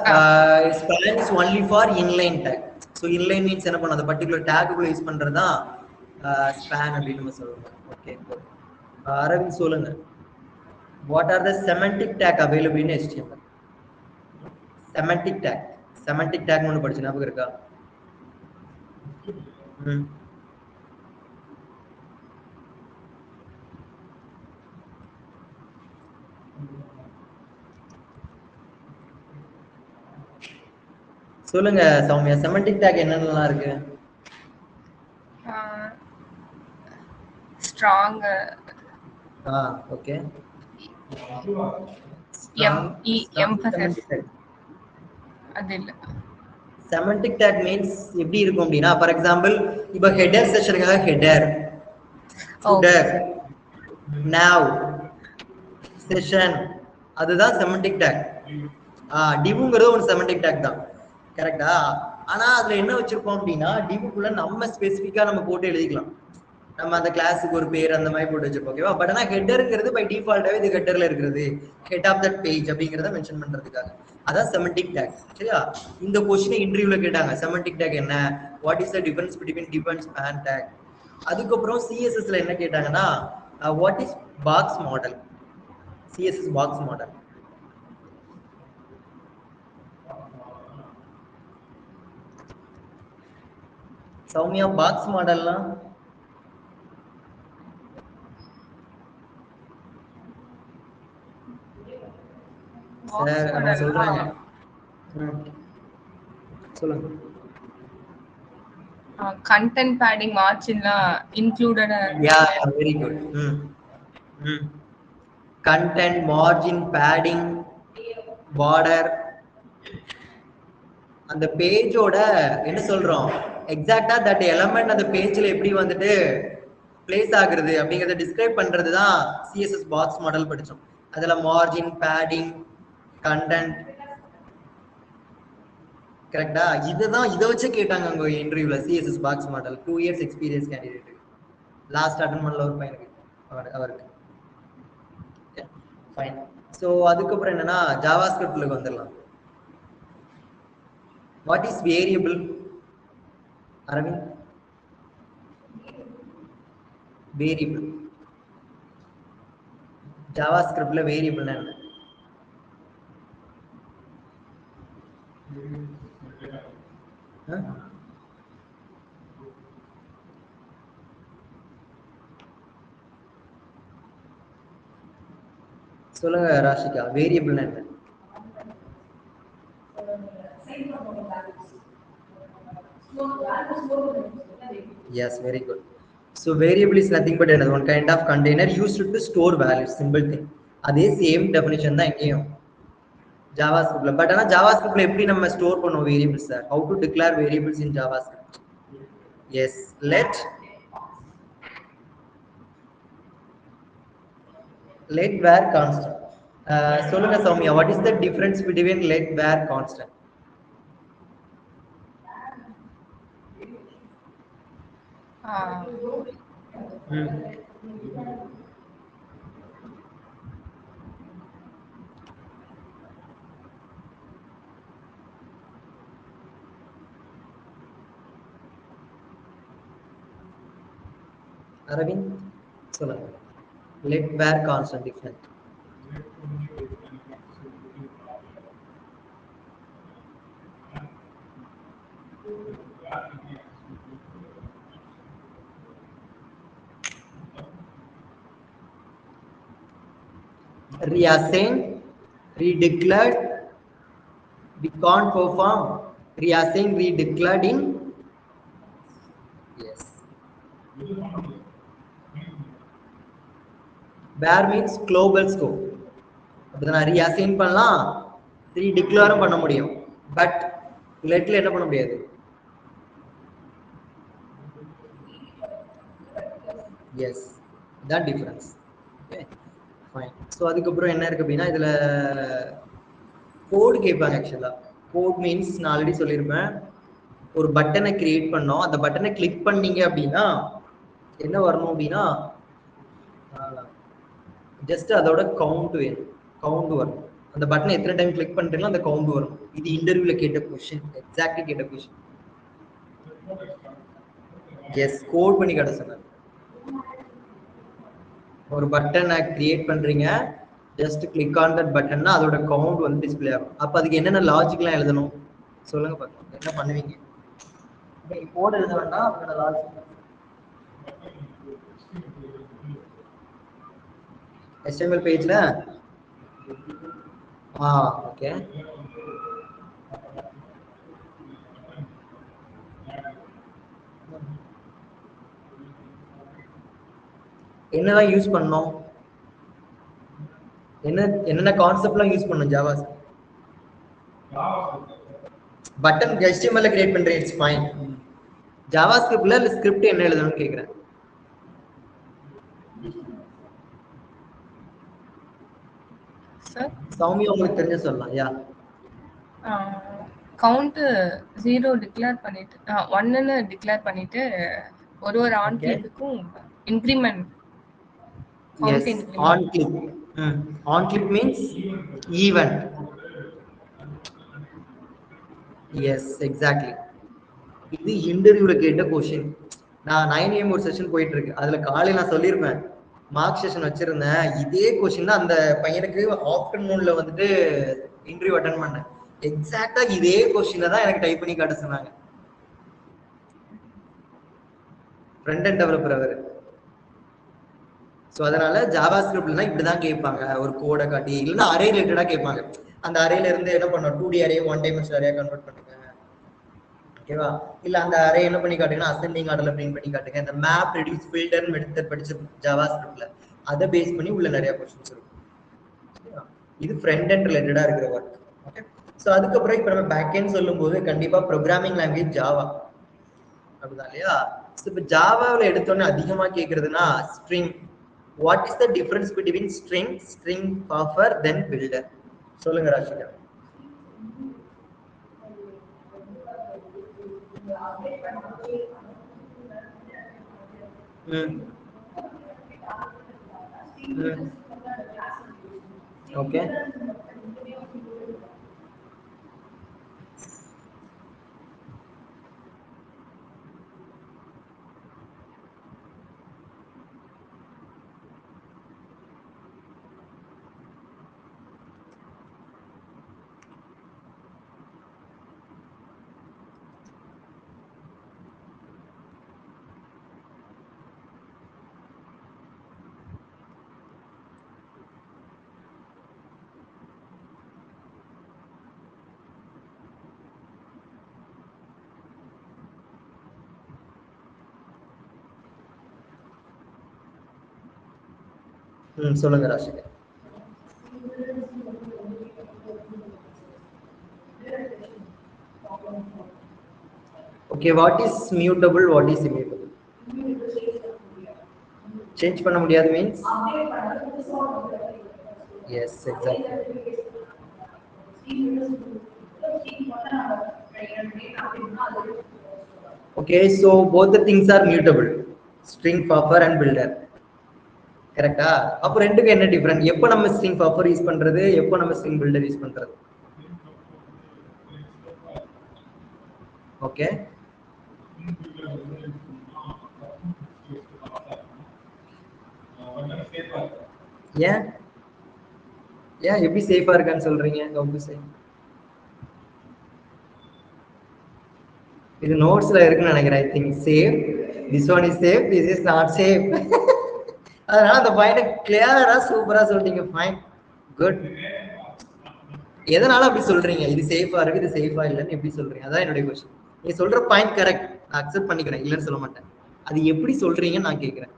span is only for inline tag. So inline means என்ன பண்ண, அந்த particular tag குள்ள use பண்றதா span அப்படின்னு நம்ம சொல்றோம். Okay, good. Aravind சொல்லுங்க. What are the semantic tag available in HTML? Semantic tag. Semantic tag ஒன்னு படிச்சு ஞாபகம் இருக்கா? சொல்லுங்க சௌமியா, செமண்டிக் டேக் என்னென்னலாம் இருக்கு? ஸ்ட்ராங். ஓகே. எம்பசஸ். அது இல்ல. செமண்டிக் டேக் மீன்ஸ் எப்படி இருக்கும் அப்படின்னா, ஃபார் எக்ஸாம்பிள் இப்போ ஹெடர் செஷனுக்காக ஹெடர், ஃபுட்டர், நாவ், செஷன், அதுதான் செமண்டிக் டேக். டிவுங்கிறது ஒரு செமண்டிக் டேக் தான், கரெக்டா? ஆனா அதுல என்ன வச்சிருப்போம் அப்படின்னா, டிவுக்குள்ள நம்ம ஸ்பெசிஃபிக்கா நம்ம போட்டு எழுதிக்கலாம். நம்ம அந்த கிளாஸுக்கு ஒரு பேர் அந்த மாதிரி போட்டு வச்சிருப்போம். ஓகேவா? பட் ஆனா ஹெட்டருங்கிறது பை டிஃபால்ட்டாவே இது ஹெட்டர்ல இருக்கிறது, ஹெட் ஆஃப் தட் பேஜ் அப்படிங்கிறத மென்ஷன் பண்றதுக்காக. அதான் செமண்டிக் டேக். சரியா? இந்த கொஸ்டினை இன்டர்வியூல கேட்டாங்க, செமண்டிக் டேக் என்ன, what is the difference between div and span tag. அதுக்கப்புறம் சிஎஸ்எஸ்ல என்ன கேட்டாங்கன்னா, what is box model, CSS box model. Soumya, box மாடல்லாம் சார் நான் சொல்றேன். சொல்லுங்க. content padding marginலாம் included. Yeah, very good. Content, margin, padding, border, அந்த பேஜோட என்ன சொல்றோம், எக்ஸாக்டா தட் எலமெண்ட் அந்த பேஜ்ல எப்படி வந்துட்டு பிளேஸ் ஆகுறது அப்படிங்கறத டிஸ்கிரைப் பண்றதுதான் சிஎஸ்எஸ் பாக்ஸ் மாடல் படிச்சோம். அதுல மார்ஜின், பேடிங், கண்டென்ட், கரெக்டா? இதுதான், இதை வச்சு கேட்டாங்க உங்க இன்டர்வியூல CSS box model. 2 years experience candidate last attend பண்ணல ஒரு பையனுக்கு, அவருக்கு. ஃபைன். ஸோ அதுக்கப்புறம் என்னன்னா ஜாவா ஸ்கிரிப்ட்ல வந்துடலாம். What is variable Aravind? Variable Java ஸ்கிரிப்ட்ல வேரியபிள் என்ன? சொல்லுங்க ராஷிகா, வேரியபிள் என்ன? Yes, very good. So variable is nothing but another one kind of container used to store values, simple thing. அதே சேம் டெஃபினிஷன் தான் இங்கேயும் ஜாவாஸ்கிரிப்ட்ல. பட் ஆனா ஜாவாஸ்கிரிப்ட்ல எப்படி நம்ம ஸ்டோர் பண்ணுவோம் variables? how to declare variables in JavaScript? Yes, let var constant. சொல்லுங்க Soumya, what is the difference between let var constant? Aravind சொல்லுங்க. let where constant different. Reassigned, redeclared, we can't perform, reassigned, redeclared in. Yes. Where means global scope. அப்படிதான் reassign பண்ணலாம், redeclare பண்ண முடியும். But letல என்ன பண்ண முடியாது. Yes, that difference. Okay, fine. So அதுக்கப்புறம் என்ன இருக்கு அப்படின்னா இதுல கோட் கேட்பாங்க. ஆக்சுவலா கோட் மீன்ஸ் நான் ஆல்ரெடி சொல்லியிருப்பேன், ஒரு பட்டனை கிரியேட் பண்ணோம், அந்த பட்டனை கிளிக் பண்ணீங்க அப்படின்னா என்ன வரணும் அப்படின்னா ஜஸ்ட் அதோட கவுண்ட் வேணும், கவுண்ட் வரும். அந்த பட்டனை எத்தனை டைம் கிளிக் பண்றீங்களோ அந்த கவுண்ட் வரும். இது இன்டர்வியூல கேட்ட கொஸ்டின், எக்ஸாக்ட்லி கேட்ட கொஸ்டின். எஸ், கோட் பண்ணி காட்ட சொன்னார். ஒரு பட்டனை கிரியேட் பண்றீங்க, ஜஸ்ட் கிளிக் ஆன் தட் பட்டன்னா அதோட கவுண்ட் வந்து டிஸ்பிளே ஆகும். அப்ப அதுக்கு என்னென்ன லாஜிக்லாம் எழுதணும் சொல்லுங்க பார்க்கலாம், என்ன பண்ணுவீங்க? கோட் எழுத வேண்டாம், அதோட லாஜிக். HTML பேஜ்ல ஓகே, என்னதான் யூஸ் பண்ணோம், என்னென்ன கான்செப்ட்லாம் யூஸ் பண்ணோம் ஜாவா பட்டன் HTML கிரியேட் பண்றேன், இட்ஸ் ஃபைன். ஜாவா ஸ்கிரிப்ட்ல இல்ல ஸ்கிரிப்ட் என்ன எழுதணும்னு கேக்குறேன். சார் சௌமியா உங்களுக்கு தெரிஞ்ச சொல்லலாம். யா, கவுண்ட் 0 டிக்ளேர் பண்ணிட்டு 1ன்னு டிக்ளேர் பண்ணிட்டு ஒரு ஆன் கிளிக்குக்கும் increment count increment. On click, on click means event. Yes, exactly. இது இன்டர்வியூல கேட்ட கொஸ்டின். நான் 9 AM ஒரு செஷன் போயிட்டு இருக்கு, அதுல காலையில நான் சொல்லியிருப்பேன் மார்க் செஷன் வச்சிருந்தேன். இதே கொஸ்டின் தான் அந்த பையனுக்கு ஆஃப்டர்நூன்ல வந்துட்டு இன்டர்வியூ அட்டென்ட் பண்ணேன். எக்ஸாக்டா இதே கொஸ்டினை தான் எனக்கு டைப் பண்ணி காட்ட சொன்னாங்க. ஃப்ரண்ட் எண்ட் டெவலப்பர் அவர். ஸோ அதனால ஜாவா ஸ்கிரிப்ட்லாம் இப்படிதான் கேட்பாங்க, ஒரு கோடை காட்டி, இல்லைன்னா அரே ரிலேட்டடா கேட்பாங்க. அந்த அரேல இருந்து என்ன பண்ணோம், 2D array 1 dimensional array convert பண்ணுங்க, ஓகேவா? இல்ல அந்த அரே என்ன பண்ணி காட்டுங்கன்னா அசெண்டிங் ஆர்டர்ல பிரிண்ட் பண்ணி காட்டுங்க. இந்த மேப் ரெடியூஸ் ஃபில்டர் மெத்தட் படிச்ச ஜாவா ஸ்கிரிப்ட்ல அதை பேஸ் பண்ணி உள்ள நிறைய क्वेश्चंस இருக்கும். இது ஃப்ரண்ட் எண்ட் ரிலேட்டடா இருக்கிற ஒர்க். ஓகே, சோ அதுக்கப்புறம் இப்ப நம்ம பேக் எண்ட் சொல்லும்போது கண்டிப்பா ப்ரோக்ராமிங் லாங்குவேஜ் ஜாவா, அப்படிதான் இல்லையா? இப்ப ஜாவாவில் எடுத்தோன்னே அதிகமா கேட்கறதுன்னா string. What is the difference between string, string buffer, then builder? சொல்லுங்க ராஷிகா. ஓகே, சொல்லுங்க Rashika. Okay, what is mutable, what is immutable? Change பண்ண முடியாது means? Yes, exactly. Okay, so both the things are mutable, string buffer and builder. கரெக்ட்டா? அப்ப ரெண்டுக்கு என்ன difference? எப்போ நம்ம ஸ்ட்ரிங் பஃபர் யூஸ் பண்றது, எப்போ நம்ம ஸ்ட்ரிங் பில்டர் யூஸ் பண்றது? ஓகே, ஏன் ஏன் எப்படி சேஃபா இருக்கான்னு சொல்றீங்க? இது நோட்ஸ்ல இருக்குன்னு நினைக்கிறேன். I think safe, this one is safe, this is not safe. அதனால அந்த பாயிண்ட் கிளியரா சூப்பரா சொல்றீங்க. Fine, good. எதனால அப்படி சொல்றீங்க? இது சேஃபா இருக்கு, இது சேஃபா இல்லைன்னு எப்படி சொல்றீங்க? அதான் என்னுடைய கொஸ்டின். நீ சொல்ற பாயிண்ட் கரெக்ட், நான் அக்செப்ட் பண்ணிக்கிறேன், இல்லைன்னு சொல்ல மாட்டேன். அது எப்படி சொல்றீங்கன்னு நான் கேட்கிறேன்.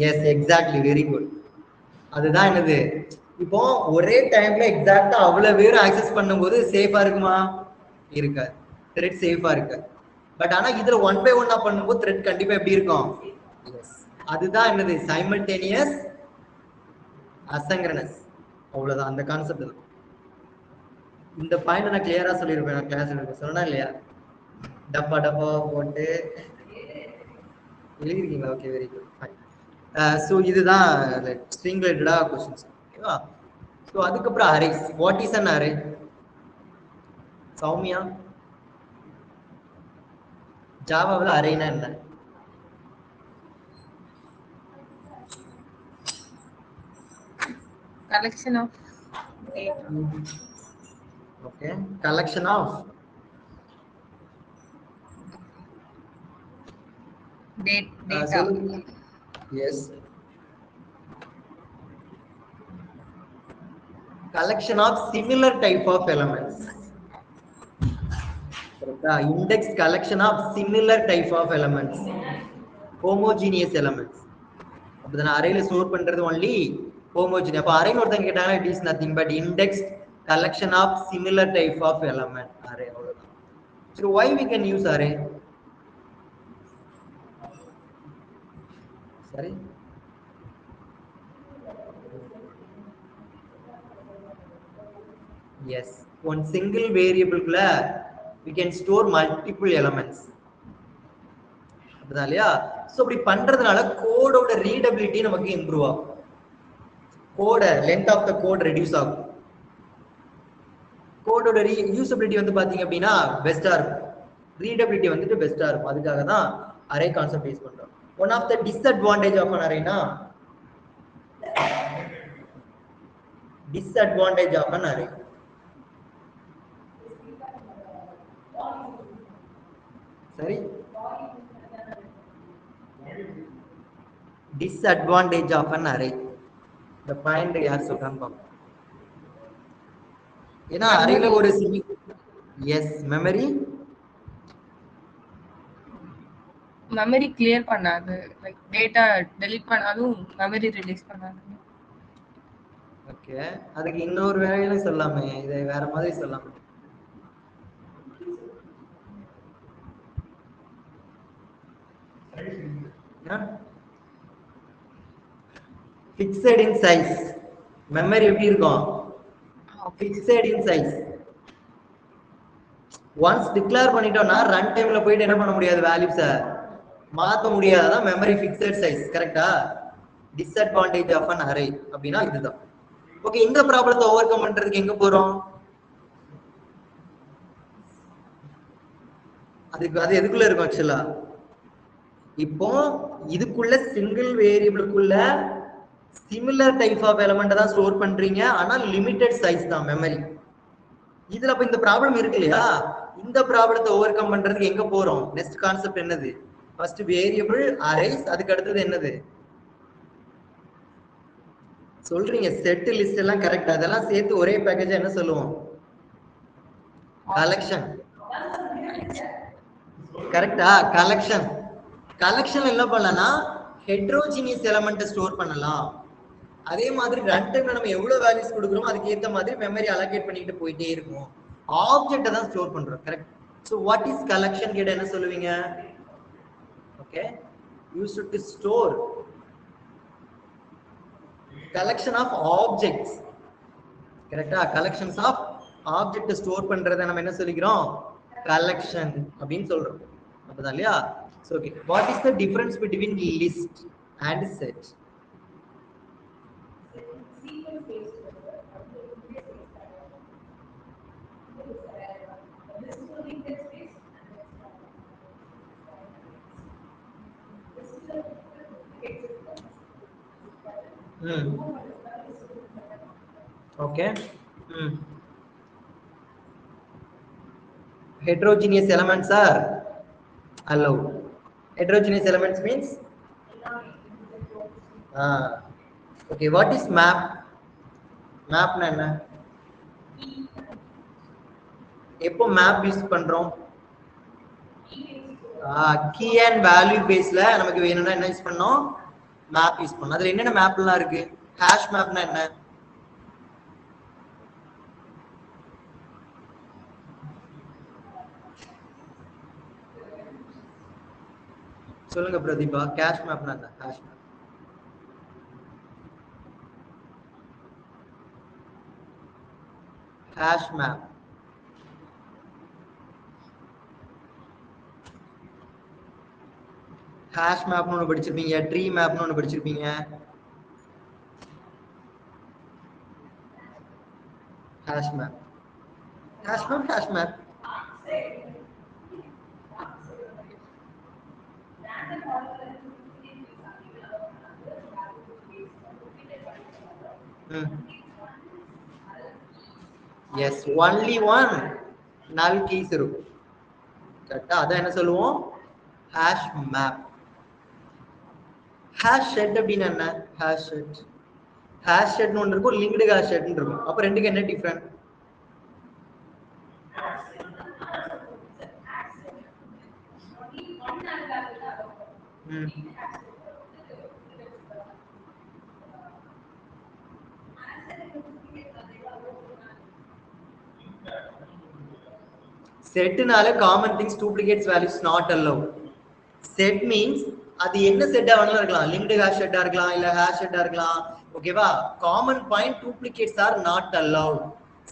Yes, exactly, very good. அதுதான் என்னது, இப்போ ஒரே டைம்ல எக்ஸாக்டா அவ்வளவு பேரும் ஆக்சஸ் பண்ணும்போது சேஃபா இருக்குமா? இருக்காது. த்ரெட் சேஃபா இருக்கு. பட் ஆனா இதுல ஒன் பை ஒன்னா பண்ணும்போது த்ரெட் கண்டிப்பா எப்படி இருக்கும்? அதுதான் என்னது, சைமல்டேனியஸ் அசங்கரனஸ். அவ்வளவுதான், அந்த கான்செப்ட் தான். இந்த பாயிண்ட் நான் கிளியரா சொல்லியிருப்பேன், நான் கிளாஸ் சொன்னா இல்லையா? டப்பா டப்பா போட்டு எழுதிருக்கீங்களா? Okay, very good. ஸோ இதுதான் ஸ்ட்ரிங் ரிலேட்டடா கொஸ்டின்ஸ். ஓகேவா? ஸோ அதுக்கப்புறம் arrays. What is an array? Soumya, ஜாவாவில் அரேனா என்ன? collection of data. Okay, collection of data. Yes, collection of similar type of elements. Index collection of similar type of elements, homogeneous elements. அப்பதான் அரேல store பண்றது only homogeneous. அப்ப அரேன்னு ஒருத்தங்க கேட்டாங்கன்னா it is nothing but indexed collection of similar type of element. array அவ்வளவுதான். So why we can use array? Sorry, yes, one single variable குள்ள we can store multiple elements. அப்படிதான் இல்லையா? So அப்படி பண்றதுனால கோடோட readability நமக்கு இம்ப்ரூவ் ஆகும். கோட length of the code reduce ஆகும். கோடோட யூசபிலிட்டி வந்து பாத்தீங்க அப்படின்னா பெஸ்டா இருக்கும். ரீடபிலிட்டி வந்துட்டு பெஸ்டா இருக்கும். அதுக்காக தான் அரே கான்செப்ட் யூஸ் பண்றோம். One of the disadvantage of an arrayனா, டிஸ்அட்வான்டேஜ் ஆஃப் an array, சரி, disadvantage of an array. The point யார் சொல்றாங்க பாப்போம். ஏன்னா அரேல ஒரு எஸ் மெமரி கிளியர் பண்ணாது, லைக் டேட்டா டெலீட் பண்ணாலும் மெமரி ரிலீஸ் பண்ணாது. ஓகே, அதுக்கு இன்னொரு வேலையில சொல்லாமே, இதை வேற மாதிரி சொல்லாமே. ஃபிக்ஸட் இன் சைஸ். மெமரி எப்படி இருக்கும்? ஃபிக்ஸட் இன் சைஸ். ஒன்ஸ் டிக்ளேர் பண்ணிட்டோம்னா ரன் டைம்ல போயிட்டு என்ன பண்ண முடியாது, வேல்யூஸை மாற்ற முடியாதான் மெமரி ஃபிக்ஸட் சைஸ். கரெக்டா? டிஸ்அட்வான்டேஜ் ஆஃப் an array அப்படின்னா இதுதான். ஓகே, இந்த ப்ராப்ளத்தை ஓவர் கம் பண்றதுக்கு எங்க போறோம்? அது எதுக்குள்ள இருக்கும் ஆக்சுவலா? இப்போ இதுக்குள்ள சிங்கிள் வேரியபிளுக்குள்ள சிமிலர் டைப் ஆஃப் எலிமெண்ட் தான் ஸ்டோர் பண்றீங்க, ஆனா லிமிடெட் சைஸ் தான் மெமரி. இதுல அப்ப இந்த ப்ராப்ளம் இருக்கு இல்லையா? இந்த ப்ராப்ளத்தை ஓவர் கம் பண்றதுக்கு எங்க போறோம்? நெக்ஸ்ட் கான்செப்ட் என்னது? ஃபர்ஸ்ட் வேரியபிள் அரேஸ், அதுக்கு அடுத்தது என்னது சொல்றீங்க? செட், லிஸ்ட் எல்லாம் கரெக்ட். அதெல்லாம் சேர்த்து ஒரே பேக்கேஜ் என்ன சொல்லுவோம்? கலெக்ஷன். கரெக்டா? கலெக்ஷன். கலெக்ஷன் என்ன பண்ணலாம்னா ஹெட்ரோஜினியஸ் எலிமெண்ட் ஸ்டோர் பண்ணலாம். அதே மாதிரி ரன் டைம்ல நம்ம எவ்வளவு வேல்யூஸ் கொடுக்குறோமோ அதுக்கு ஏத்த மாதிரி மெமரி அலோகேட் பண்ணிட்டு போயிட்டே இருக்கும். ஆப்ஜெக்ட்டை தான் ஸ்டோர் பண்றோம். Correct? So what is collection கேட்டா என்ன சொல்லுவீங்க? Okay, used to store collection of objects. கரெக்டா? கலெக்ஷன்ஸ் ஆஃப் ஆப்ஜெக்ட் ஸ்டோர் பண்றதை நம்ம என்ன சொல்லிக்கிறோம்? கலெக்ஷன் அப்படின்னு சொல்றோம். அப்பதான் இல்லையா? So okay, what is the difference between list and set? Okay. Heterogeneous elements are allowed. Heterogeneous elements means okay. What is map? Map na enna? எப்போ மேப் யூஸ் பண்றோம்? கீ அண்ட் வேல்யூ பேஸ்ல நமக்கு வேணும்னா என்ன யூஸ் பண்ணோம்? Map use பண்ணோம். அதுல என்னென்ன மேப்லாம் இருக்கு? ஹேஷ் மேப்னா என்ன? சொல்லுங்க பிரதீபா. கேஷ் மேப்னா என்ன? Hash map. Hash map. Hash மேப்னு ஒன்று படிச்சிருப்பீங்க, ட்ரீ மேப்னு ஒன்று படிச்சிருப்பீங்க. Hash map. Hash map, hash map. Yes, only one null keys இருக்கும். கரெக்டா? அதான் என்ன சொல்லுவோம்? Hash map. ஹேஷ் ஷெட் அப்படின்னு என்ன? Hash shed. ஹேஷ் ஷெட்னு ஒன்று இருக்கும், லிங்க்டு ஹேஷ் ஷெட்னு இருக்கும். அப்ப ரெண்டுக்கு என்ன டிஃபரண்ட்? செட்னால common things duplicates values not allow. Set means அது என்ன செட்டா வேணாலும் இருக்கலாம். லிங்க்டு ஹேஷ் ஷெட்டா இருக்கலாம், இல்ல ஹேஷ் ஷெட்டா இருக்கலாம். ஓகேவா? Common point duplicates are not allow.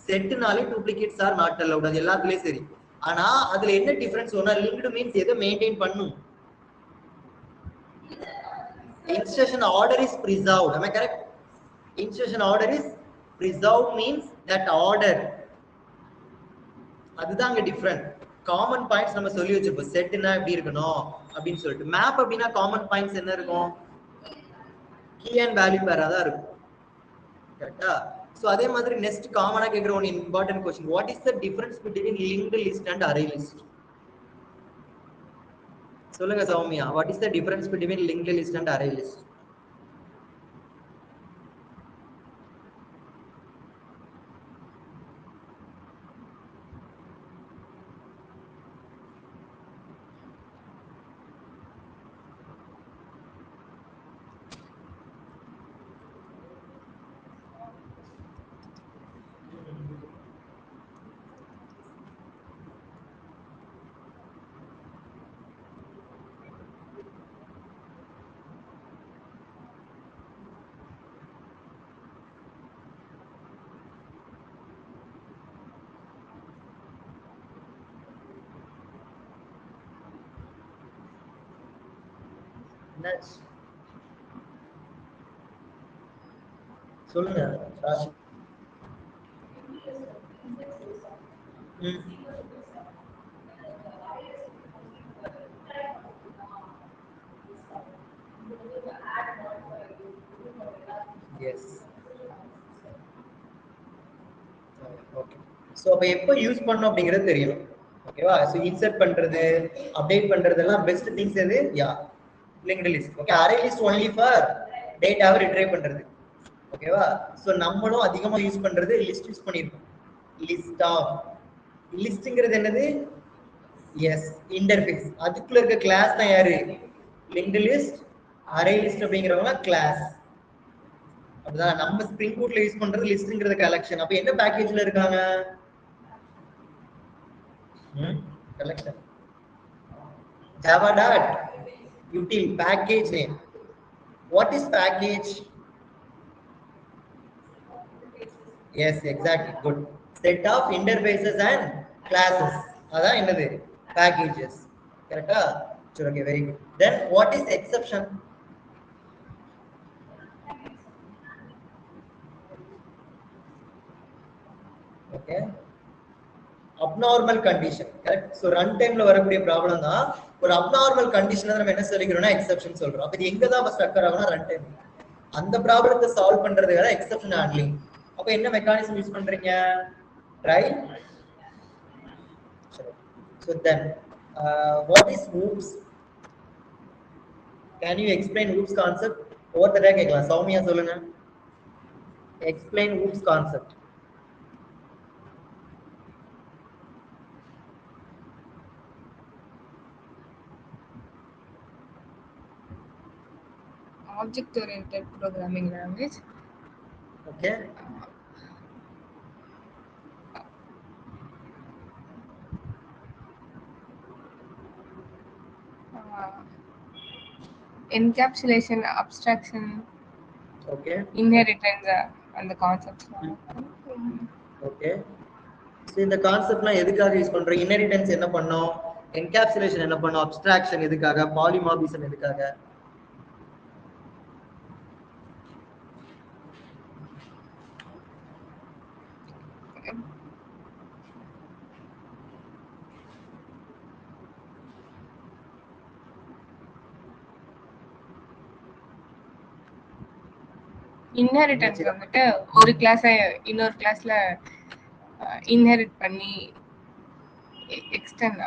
செட்னாலே டூப்ளிகேட்ஸ் ஆர் நாட் அலோவ். அது எல்லாத்துலயும் சரி. ஆனா அதுல என்ன டிஃபரன்ஸ் சொன்னா, லிங்க்டு மீன்ஸ் எதை மெயின்டைன் பண்ணும்? Insertion order is preserved. Am I correct? Insertion order is preserved means that order. அதுதான் அங்க டிஃபரண்ட். காமன் பாயிண்ட்ஸ் நம்ம சொல்லி வச்சிருப்போம். செட்னா எப்படி இருக்கணும் அப்படின்னு சொல்லிட்டு. மேப் அப்படின்னா காமன் பாயிண்ட்ஸ் என்ன இருக்கும்? கீ அண்ட் வேல்யூ பேரா தான் இருக்கும். கரெக்டா? சோ அதே மாதிரி நெக்ஸ்ட் காமனா கேக்குற ஒரு important question, what is the difference between linked list and array list? சொல்லுங்க Soumya, what is the difference between linked list and array list? சொல்லுங்க ராஷி. எஸ். ஓகே. சோ அப்ப எப்போ யூஸ் பண்ணனும் அப்படிங்கறது தெரியணும். ஓகேவா? சோ இன்சர்ட் பண்றது, அப்டேட் பண்றதெல்லாம் பெஸ்ட் திங்ஸ் எது? Yeah, linked list. Okay. Array list only for டேட்டாவை ரிட்ரைவ் பண்றது. ஓகேவா? சோ நம்மளும் அதிகமா யூஸ் பண்றது லிஸ்ட் யூஸ் பண்ணிருக்கோம். List of. லிஸ்ட்ங்கிறது என்னது? Yes, interface. அதுக்குள்ள இருக்க கிளாஸ் தான் யாரு? லிங்க்டு லிஸ்ட், அரே லிஸ்ட் அப்படிங்கறவங்க கிளாஸ். அப்படிதான் நம்ம ஸ்ப்ரிங் பூட்ல யூஸ் பண்றது லிஸ்ட்ங்கிறது கலெக்ஷன். அப்ப என்ன பேக்கேஜ்ல இருக்காங்க? Collection. java dot util package name. What is package? Yes, exactly. Good. Set of interfaces and classes. அதான் என்னது? Packages. கரெக்ட்டா? சரி, okay, very good. Then what is exception? Okay. Abnormal condition. Correct. So run time ல வரக்கூடிய problem தான். ஒரு abnormal condition நம்ம என்ன சொல்லிக்கிறோம்னா எக்ஸெப்ஷன் சொல்றோம். அப்ப இது எங்க தான் ஸ்ட்ரக் ஆகும்னா ரன் டைம். அந்த ப்ராப்ளத்தை சால்வ் பண்றதுக்காக எக்ஸெப்ஷன் ஹேண்ட்லிங். அப்ப என்ன மெக்கானிசம் யூஸ் பண்றீங்க? Try. So then what is OOPS? Can you explain OOPS concept? ஒவ்வொருத்தரா கேட்கலாம். சௌமியா சொல்லுங்க. Explain OOPS concept. Object oriented programming language. Okay. Encapsulation, abstraction, Okay. inheritance and the concepts. Okay. So இந்த கான்செப்ட்லாம் எதுக்காக use பண்றோம்? Inheritance என்ன பண்ணோம்? Encapsulation என்ன பண்ணோம்? அப்ஸ்ட்ராக்ஷன் எதுக்காக? பாலிமார்பிசம் எதுக்காக? இன்ஹெரிட்டன்ஸ் வந்துட்டு ஒரு கிளாஸை இன்னொரு கிளாஸ்ல இன்ஹெரிட் பண்ணி எக்ஸ்டெண்ட்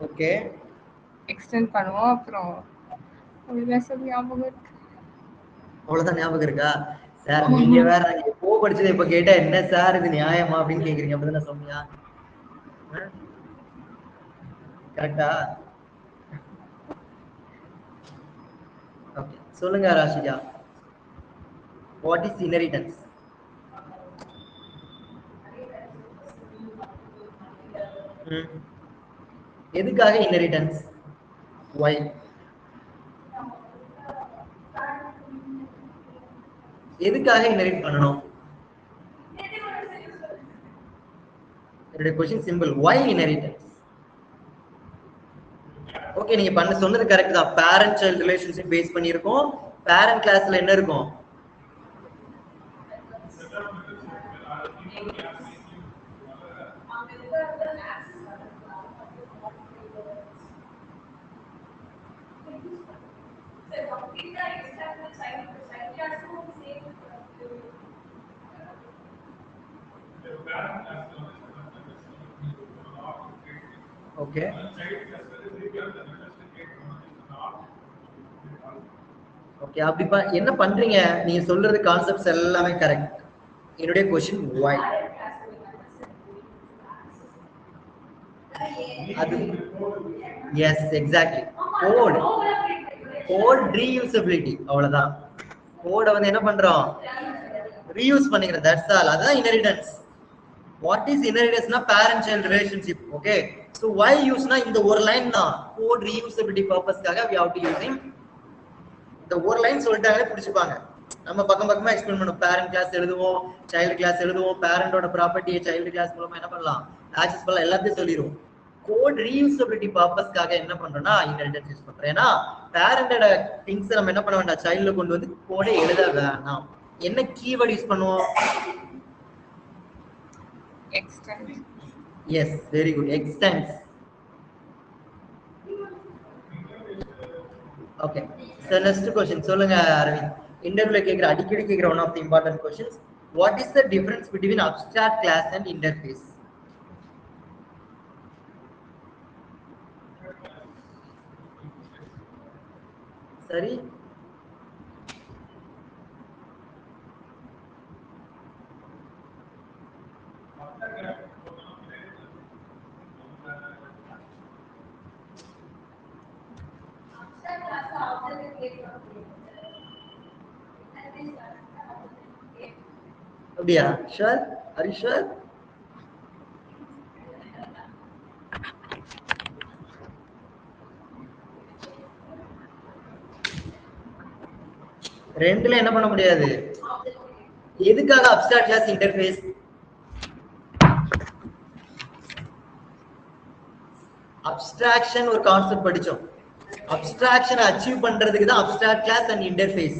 ஓகே எக்ஸ்டெண்ட் பண்ணுவோம். அப்புறம் ஞாபகம் இருக்கு. அவ்வளவுதான் ஞாபகம் இருக்கா? சார் நீங்க வேற எப்போ படிச்சது இப்ப கேட்டா என்ன சார் இது நியாயமா அப்படின்னு கேக்குறீங்க. அப்படிதானே சௌமியா? கரெக்டா? ஓகே சொல்லுங்க ராஷிகா. What is inheritance? எதுக்காக இன்ஹெரிட்டன்ஸ்? why? எதுக்காக இன்ஹெரிட் பண்ணணும்? என்னோட question simple. why inheritance? Okay நீங்க பண்ண சொன்னது கரெக்ட் தான். பேரண்ட் சைல்ட் ரிலேஷன்ஷிப் பேஸ் பண்ணி இருக்கோம். பேரண்ட் கிளாஸ்ல என்ன இருக்கும்? ஓகே ஓகே அப்படி என்ன பண்றீங்க? நீங்க சொல்றது கான்செப்ட்ஸ் எல்லாமே கரெக்ட். என்னுடைய क्वेश्चन why? அது yes exactly கோட் ரீயூசபிலிட்டி. அவ்வளவுதான். கோட வந்து என்ன பண்றோம்? ரீயூஸ் பண்ணிக்கிறோம். That's all. அதான் இன்ஹெரிட்டன்ஸ். வாட் இஸ் இன்ஹெரிட்டன்ஸ்னா parent child relationship. Okay so why யூஸ்னா இந்த ஒரு லைன் தான். கோட் ரீயூசபிலிட்டி பர்பஸ்க்காக we have to using இந்த ஒரு லைன் சொல்லிட்டாங்களே பிடிச்சுப்பாங்க. நம்ம பக்கம் பக்கமா எக்ஸ்பிளைன் பண்ணுவோம். பேரண்ட் கிளாஸ் எழுதுவோம், சைல்டு கிளாஸ் எழுதுவோம், பேரண்டோட ப்ராப்பர்ட்டியை சைல்டு கிளாஸ் மூலமா என்ன பண்ணலாம்? ஆக்சஸ் பண்ணலாம், எல்லாத்தையும் சொல்லிடுவோம். கோட் ரீயூசபிலிட்டி பர்பஸ்க்காக என்ன பண்றோம்னா இன்ஹெரிட்டன்ஸ் யூஸ் பண்றோம். ஏன்னா பேரண்டோட திங்ஸ் நம்ம என்ன பண்ண வேண்டாம், சைல்டுல கொண்டு வந்து கோடை எழுத வேணாம். என்ன கீவேர்ட் யூஸ் பண்ணுவோம்? Extend. Yes very good, extends. Okay sir next question சொல்லுங்க அரவிந்த். இன்டர்வியூல கேக்குற அடிக்கடி கேக்குற one of the important questions. What is the difference between abstract class and interface? சரி அப்படியா? ஷூர்? Are you sure? ரெண்டுல என்ன பண்ண முடியாது. எதுக்காக அப்ஸ்ட்ராக்ட் கிளாஸ் இன்டர்ஃபேஸ்? அப்ஸ்ட்ராக்ஷன் ஒரு கான்செப்ட் படிச்சோம். அப்ஸ்ட்ராக்ஷன் அச்சீவ் பண்றதுக்கு தான் abstract class and interface.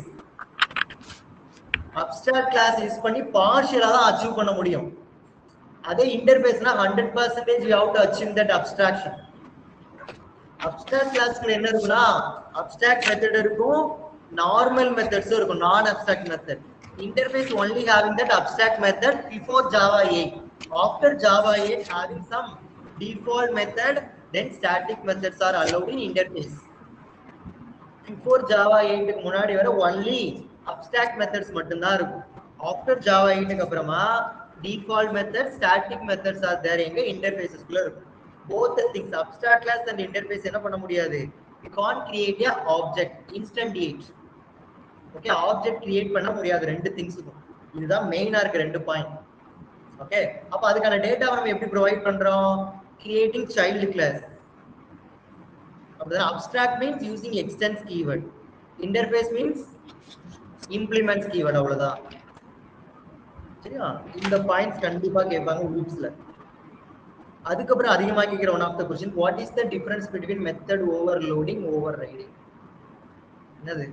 Abstract class use பண்ணி பார்ஷியலா தான் அச்சீவ் பண்ண முடியும். அதே இன்டர்ஃபேஸ்னா 100% you have to achieve that abstraction. Abstract கிளாஸ்ல என்ன இருக்குன்னா அப்ஸ்ட்ராக்ட் மெத்தட் இருக்கும், நார்மல் மெத்தட்ஸும் இருக்கும், நான் abstract method. Interface only having that abstract method before Java 8. After Java 8 having some default method, then static methods are allowed in interface. Before Java 8 க்கு முன்னாடி வர only abstract methods மட்டும் தான் இருக்கும். After Java 8 க்கு அப்புறமா default methods, static methods are there எங்க interfaces குள்ள இருக்கும். Both the things, abstract class and interface என்ன பண்ண முடியாது, we can't create a object instantiate. Okay, object create பண்ண முடியாது ரெண்டு திங்ஸ்க்கும். இதுதான் மெயினா இருக்க ரெண்டு பாயிண்ட். ஓகே, அப்ப அதுக்கான டேட்டாவை நம்ம எப்படி ப்ரொவைட் பண்றோம், கிரியேட்டிங் சைல்டு கிளாஸ். அப்படிதான் abstract means using extends keyword, interface means implements keyword, அவ்வளவுதான். சரியா, இந்த பாயிண்ட்ஸ் கண்டிப்பா கேட்பாங்க லூப்ஸ்ல. அதுக்கப்புறம் அதிகமா கேட்கிற one of the question, what is the difference between method overloading overriding? என்னது?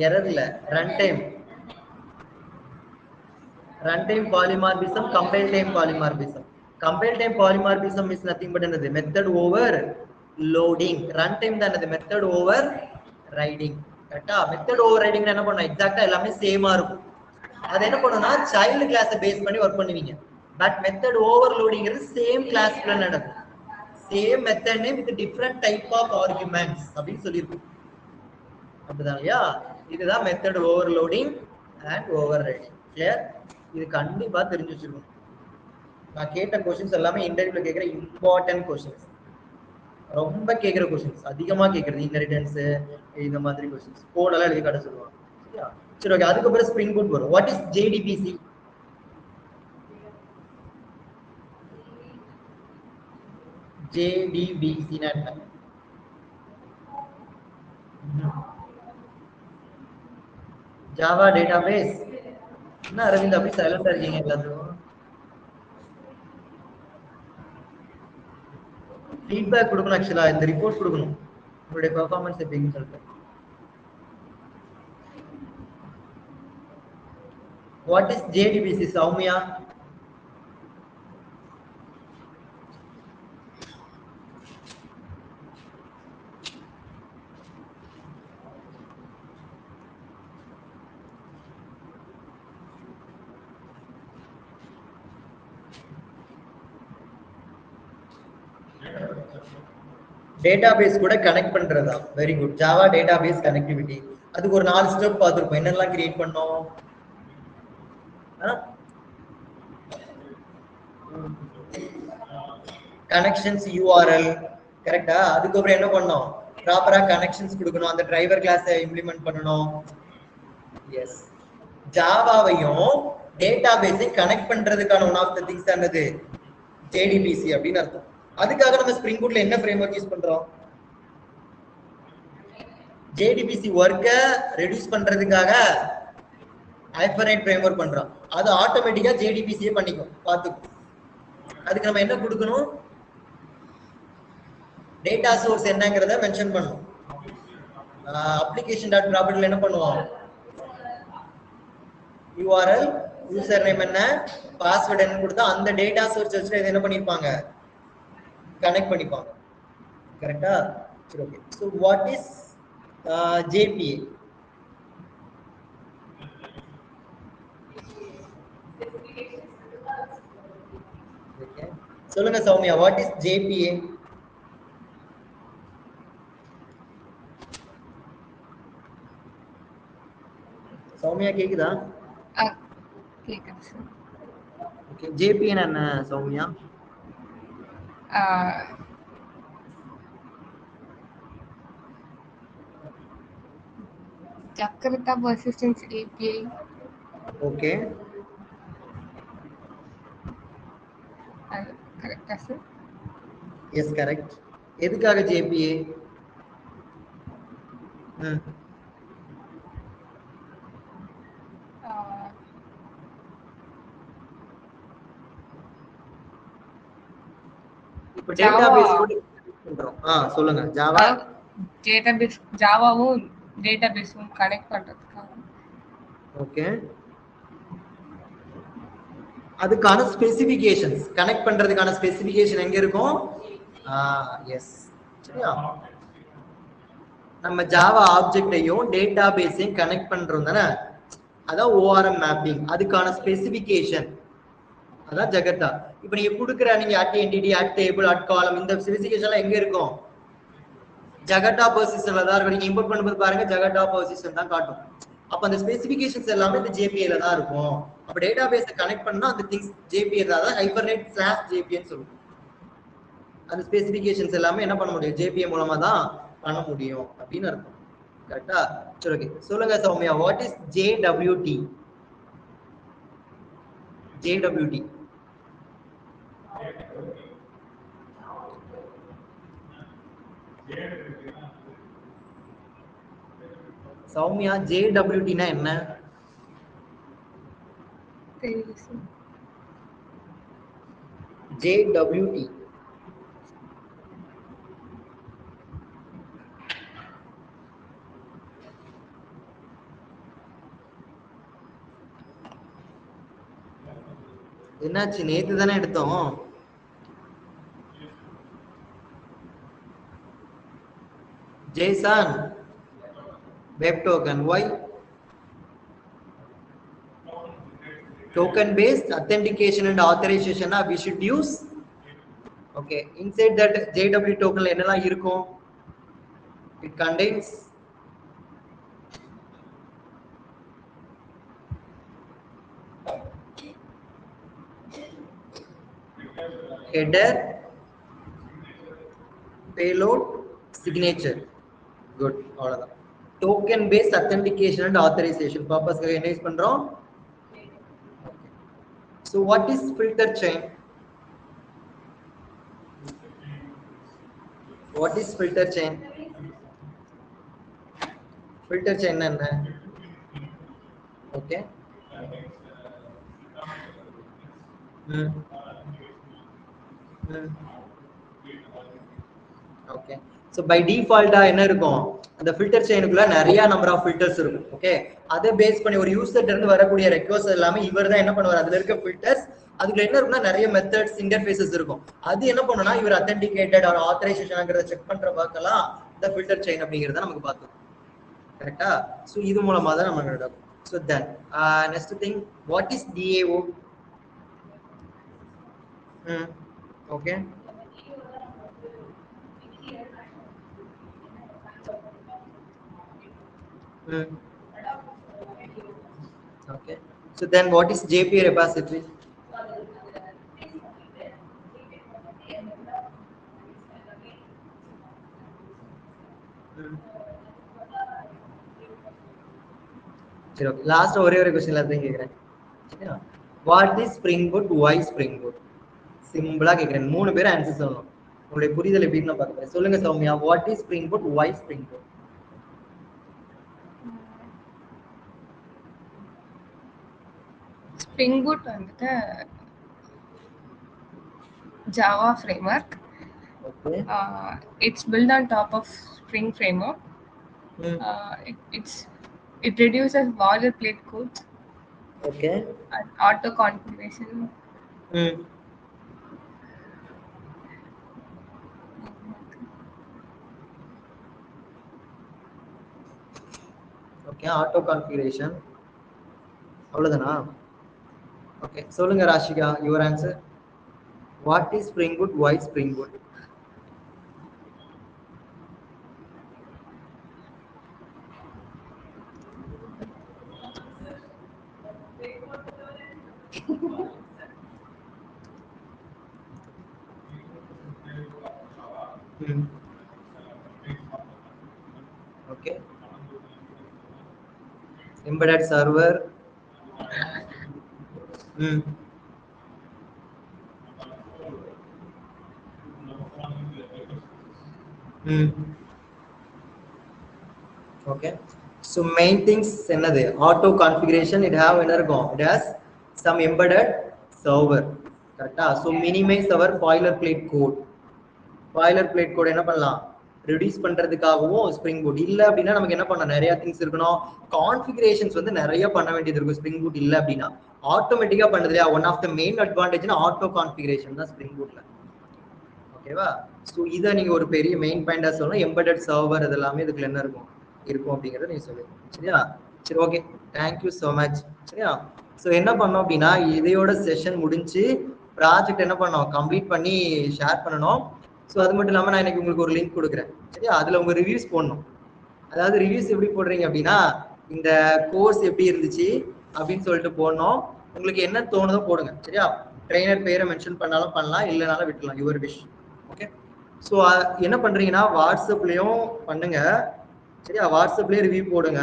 எரர் இல்ல, run time. Runtime polymorphism, compile time polymorphism. Compile time polymorphism is nothing but another method over loading. Runtime தான் another method over riding. கரெக்ட்டா? method overriding என்ன பண்ணும், எக்ஸாக்ட்டா எல்லாமே சேமா இருக்கும். அது என்ன பண்ணும்னா சைல்டு கிளாஸை பேஸ் பண்ணி வர்க் பண்ணுவீங்க. பட் மெத்தட் ஓவர்லோடிங்கிறது சேம் கிளாஸ்க்குள்ள நடக்கும். Same method name with different type of arguments அப்படின்னு சொல்லியிருக்கும். அப்படிதான் இல்லையா? இதுதான் method overloading and overriding. Clear? இது கண்டிப்பா தெரிஞ்சு வச்சிருக்கணும். நான் கேட்ட கொஸ்டின்ஸ் எல்லாமே இன்டர்வியூல கேட்கிற இம்பார்ட்டன்ட் கொஸ்டின்ஸ், ரொம்ப கேட்கிற கொஸ்டின்ஸ், அதிகமா கேட்கறது இன்ஹெரிட்டன்ஸ் இந்த மாதிரி கொஸ்டின்ஸ். கோடெல்லாம் எழுதி காட்ட சொல்லுவாங்க. சரியா? சரி, ஓகே. அதுக்கப்புறம் ஸ்ப்ரிங் பூட் வரும். What is JDBC? ஜேடிபிசி என்ன? Java database. என்ன அரவிந்த் அப்படி சைலண்டா இருக்கீங்க எல்லாத்துக்கும்? ஃபீட்பேக் கொடுக்கணும், ஆக்சுவலா இந்த ரிப்போர்ட் கொடுக்கணும் உங்களுடைய பெர்ஃபார்மன்ஸ் எப்படின்னு சொல்லிட்டு. What is JDBC Soumya? Database கூட கனெக்ட் பண்றதா? Very good. Java database connectivity, அதுக்கு ஒரு 4 ஸ்டெப் பார்த்திருப்போம். என்னெல்லாம் கிரியேட் பண்ணோம்? கனெக்ஷன்ஸ் யூஆர்எல், கரெக்டா? அதுக்கப்புறம் என்ன பண்ணோம், ப்ராப்பரா கனெக்ஷன்ஸ் கொடுக்கணும், அந்த டிரைவர் கிளாஸை இம்ப்ளிமெண்ட் பண்ணணும். எஸ், ஜாவாவையும் டேட்டாபேஸை கனெக்ட் பண்றதுக்கான ஒன் ஆஃப் த திங்ஸ் என்னது, ஜேடிபிசி அப்படின்னு அர்த்தம். அதுக்காக நம்ம ஸ்ப்ரிங் பூட்ல என்ன ஃப்ரேம்வொர்க் யூஸ் பண்றோம்? ஜேடிபிசி வர்க்க ரெடியூஸ் பண்றதுக்காக ஹைபர்னைட் ஃப்ரேம்வொர்க் பண்றோம். அது ஆட்டோமேட்டிக்கா ஜேடிபிசியே பண்ணிக்கும், பாத்துக்கும். அதுக்கு நம்ம என்ன கொடுக்கணும், டேட்டா சோர்ஸ் என்னங்கறத மென்ஷன் பண்ணணும். அப்ளிகேஷன் டாட் ப்ராப்பர்ட்டில என்ன பண்ணுவோம், யூஆர்எல், யூசர் நேம் என்ன, பாஸ்வேர்ட் என்ன கொடுத்தா அந்த டேட்டா சோர்ஸ் வச்சு இதை என்ன பண்ணிருப்பாங்க, கனெக்ட் பண்ணிப்பாங்க. கரெக்டா? சரி, okay. So what is JPA? Okay, சொல்லுங்க Soumya, what is JPA? Soumya கேக்குதா? கேக்குது சார். ஓகே, ஜேபிஏ என்ன Soumya? Jakarta persistence API. Okay, கரெக்டா சார்? Yes, correct. எதுக்காக ஜேபிஏ? இப்போ டேட்டாபேஸ் கூட பண்றோம். சொல்லுங்க. ஜாவா டேட்டாபேஸ் ஜாவாவும் டேட்டாபேஸும் கனெக்ட் பண்றதுக்காக. ஓகே. அதுக்கான ஸ்பெசிஃபிகேஷன்ஸ் கனெக்ட் பண்றதுக்கான ஸ்பெசிஃபிகேஷன் எங்க இருக்கும்? எஸ். சரியா? நம்ம ஜாவா ஆப்ஜெக்ட்டையும் டேட்டாபேஸையும் கனெக்ட் பண்றோம் தானே, அதான் ORM மேப்பிங். அதுக்கான ஸ்பெசிஃபிகேஷன் அதான் ஜகட்டா. இப்போ நீங்க கொடுக்குற நீங்க at entity, at table, at காலம், இந்த ஸ்பெசிஃபிகேஷன்லாம் எங்க இருக்கும்? ஜகட்டா பர்சிஸ்டன்ட்ல தான் இருக்கும். நீங்க இம்போர்ட் பண்ணும்போது பாருங்க, ஜகட்டா பர்சிஸ்டன்ட் தான் காட்டும். அப்ப அந்த ஸ்பெசிஃபிகேஷன்ஸ் எல்லாமே இந்த JPA-ல தான் இருக்கும். அப்ப டேட்டாபேஸை கனெக்ட் பண்ணா அந்த திங்ஸ் JPA தான் hibernate/JPA ன்னு சொல்லுவோம். அந்த ஸ்பெசிஃபிகேஷன்ஸ் எல்லாமே என்ன பண்ண முடியும்? JPA மூலமா தான் பண்ண முடியும் அப்படின்னு அர்த்தம். கரெக்டா? சரி, ஓகே. சொல்லுங்க Soumya, what is JWT? JWT Soumya, JWT னா என்ன? JWT என்னாச்சு? நேத்து தானே எடுத்தோம். JSON web token. Why? Token based authentication and authorization we should use. Okay, inside that JWT token என்னலாம் இருக்கும்? It contains header, payload, signature. Good. அவ்வளவுதான். Token based authentication and authorization purpose என்ன யூஸ் பண்றோம்? So what is filter chain? What is filter chain? Filter chain என்ன? Okay. Okay. So by default என்ன இருக்கும்? அந்த filter செயினுக்குள்ள நிறைய நம்பர் ஆஃப் ஃபில்டர்ஸ் இருக்கும். Okay, அதை பேஸ் பண்ணி ஒரு யூசர்ட்ட இருந்து வரக்கூடிய ரெக்வெஸ்ட் எல்லாமே இவர் தான் என்ன பண்ணுவார், அதுல இருக்க ஃபில்டர்ஸ் அதுக்குள்ள என்ன இருக்குன்னா நிறைய மெத்தட்ஸ், இன்டர்ஃபேசஸ் இருக்கும். அது என்ன பண்ணுனா இவர் அத்தென்டிகேட்டட் ஆர் ஆத்தரைசேஷன்ங்கறத செக் பண்ற வகைலாம் இந்த ஃபில்டர் செயின் அப்படிங்கறத நமக்கு பார்த்தோம். கரெக்ட்டா? சோ இது மூலமா தான் நம்ம நடக்கும். So then next thing, what is DAO? Okay. Okay. So then what is JPA repository? சரி, ஓகே. லாஸ்ட் ஒரே ஒரு क्वेश्चन எல்லாத்தையும் கேக்குறேன். சரியா? What is spring boot, why spring boot? சிம்பிளா கேக்குறேன். மூணு பேர் ஆன்சர் சொல்லணும். உங்களுடைய புரிதல் எப்படின்னு நான் பார்க்கிறேன். சொல்லுங்க Soumya, what is spring boot, why spring boot? Spring boot வந்துட்டு Java framework. Okay. It's built on top of Spring framework. It reduces boilerplate code. Okay. And auto configuration. Okay, auto configuration. அவ்வளவுதானா? Okay, சொல்லுங்க Rashika, your answer. What is Spring Boot, why Spring Boot? Okay. Embedded server. Okay. So main things என்னது? Auto configuration. It have என்ன இருக்கும்? It has some embedded server. கரெக்டா? So minimize our boilerplate code. Boilerplate கூட என்ன பண்ணலாம், reduce பண்றதுக்காகவும் spring boot இல்ல அப்படின்னா நமக்கு என்ன பண்ணலாம், நிறைய திங்ஸ் இருக்கணும், கான்ஃபிகரேஷன்ஸ் வந்து நிறைய பண்ண வேண்டியது இருக்கும் ஸ்ப்ரிங் பூட் இல்ல அப்படின்னா. ஆட்டோமேட்டிக்கா பண்ணுது இல்லையா, ஒன் ஆஃப் த மெயின் அட்வான்டேஜ்னா ஆட்டோ கான்ஃபிகரேஷன் தான் ஸ்ப்ரிங் பூட்ல. ஓகேவா? ஸோ இதை நீங்க ஒரு பெரிய மெயின் பாயிண்டா சொல்லணும். எம்பெடட் சர்வர் இதெல்லாமே இதுக்குள்ள என்ன இருக்கும் இருக்கும் அப்படிங்கறத நீங்க சொல்லுங்க. சரியா? சரி, ஓகே, தேங்க்யூ ஸோ மச். சரியா? ஸோ என்ன பண்ணோம் அப்படின்னா இதையோட செஷன் முடிஞ்சு ப்ராஜெக்ட் என்ன பண்ணோம், கம்ப்ளீட் பண்ணி ஷேர் பண்ணணும். ஸோ அது மட்டும் இல்லாமல் நான் இன்னைக்கு உங்களுக்கு ஒரு லிங்க் கொடுக்குறேன். சரியா? அதில் உங்கள் ரிவ்யூஸ் போடணும். அதாவது ரிவ்யூஸ் எப்படி போடுறீங்க அப்படின்னா, இந்த கோர்ஸ் எப்படி இருந்துச்சு அப்படின்னு சொல்லிட்டு போடணும். உங்களுக்கு என்ன தோணுதோ போடுங்க. சரியா? ட்ரெயினர் பேரை மென்ஷன் பண்ணாலும் பண்ணலாம், இல்லைனாலும் விட்டுலாம், யுவர் விஷ். ஓகே. ஸோ என்ன பண்ணுறீங்கன்னா வாட்ஸ்அப்லேயும் பண்ணுங்க. சரியா? வாட்ஸ்அப்லேயே ரிவ்யூ போடுங்க.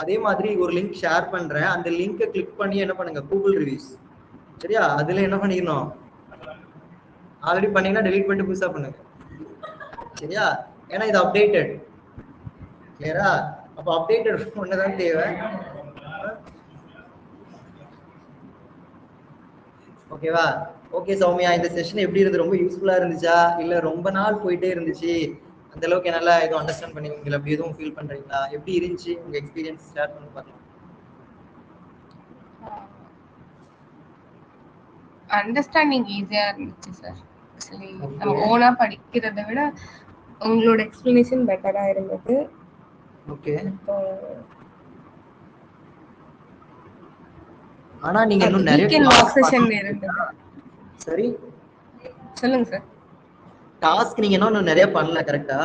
அதே மாதிரி ஒரு லிங்க் ஷேர் பண்ணுறேன், அந்த லிங்கை கிளிக் பண்ணி என்ன பண்ணுங்க, கூகுள் ரிவ்யூஸ். சரியா? அதில் என்ன பண்ணிக்கணும், ஆல்ரெடி பண்ணீங்கன்னா டெலீட் பண்ணிட்டு புதுசா பண்ணுங்க. சரியா? ஏன்னா இது அப்டேட்டட். கிளியரா? அப்ப அப்டேட்டட் ஒண்ணுதான் தேவை. ஓகேவா? ஓகே சௌமியா, இந்த செஷன் எப்படி இருந்து, ரொம்ப யூஸ்ஃபுல்லா இருந்துச்சா இல்ல ரொம்ப நாள் போயிட்டே இருந்துச்சு, அந்த அளவுக்கு என்னால எதுவும் அண்டர்ஸ்டாண்ட் பண்ணிருக்கீங்களா, அப்படி எதுவும் ஃபீல் பண்றீங்களா, எப்படி இருந்துச்சு உங்க எக்ஸ்பீரியன்ஸ் ஷேர் பண்ணி பாருங்க. அண்டர்ஸ்டாண்டிங் ஈஸியா இருந்துச்சு சார். ஆக்சுவலி நம்ம ஓனா படிக்கிறத விட உங்களோட எக்ஸ்பிளனேஷன் பெட்டரா இருந்தது. ஓகே. ஆனா நீங்க இன்னும் நிறைய டாஸ்க் செஷன் இருந்தது. சரி, சொல்லுங்க சார். டாஸ்க் நீங்க இன்னும் நிறைய பண்ணல, கரெக்ட்டா?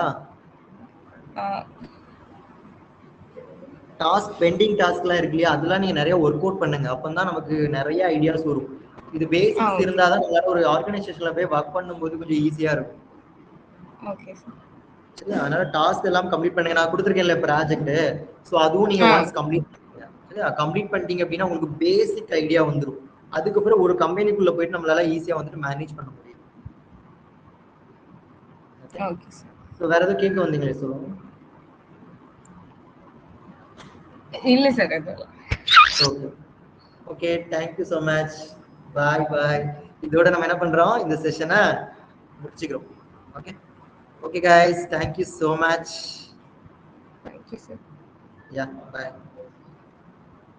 டாஸ்க் பெண்டிங் டாஸ்க்லாம் இருக்கு இல்லையா, அதெல்லாம் நீங்க நிறைய ஒர்க் அவுட் பண்ணுங்க. அப்பதான் நமக்கு நிறைய ஐடியாஸ் வரும். இது பேசிக்ஸ் இருந்தாதான் நம்மளால ஒரு ஆர்கனைசேஷன்ல போய் ஒர்க் பண்ணும்போது கொஞ்சம் ஈஸியா இருக்கும். Okay sir. சரி, அதனால டாஸ்க் எல்லாம் கம்ப்ளீட் பண்ணுங்க. நான் கொடுத்துருக்கேன்ல ப்ராஜெக்ட், ஸோ அதுவும் நீங்க ஒன்ஸ் கம்ப்ளீட் பண்ணுங்க. சரியா? கம்ப்ளீட் பண்ணிட்டீங்க அப்படின்னா உங்களுக்கு பேசிக் ஐடியா வந்துடும். அதுக்கப்புறம் ஒரு கம்பெனிக்குள்ள போயிட்டு நம்மளால ஈஸியா வந்துட்டு மேனேஜ் பண்ண முடியும். Okay sir. ஸோ வேற எதுவும் கேட்க வந்தீங்களே, சொல்லுங்க. இல்ல சார், அதெல்லாம் okay. Okay, thank you so much. Bye bye. இதோட நம்ம என்ன பண்றோம், இந்த செஷனை முடிச்சுக்கிறோம். Okay. Okay guys, thank you so much. Thank you sir. Yeah, bye.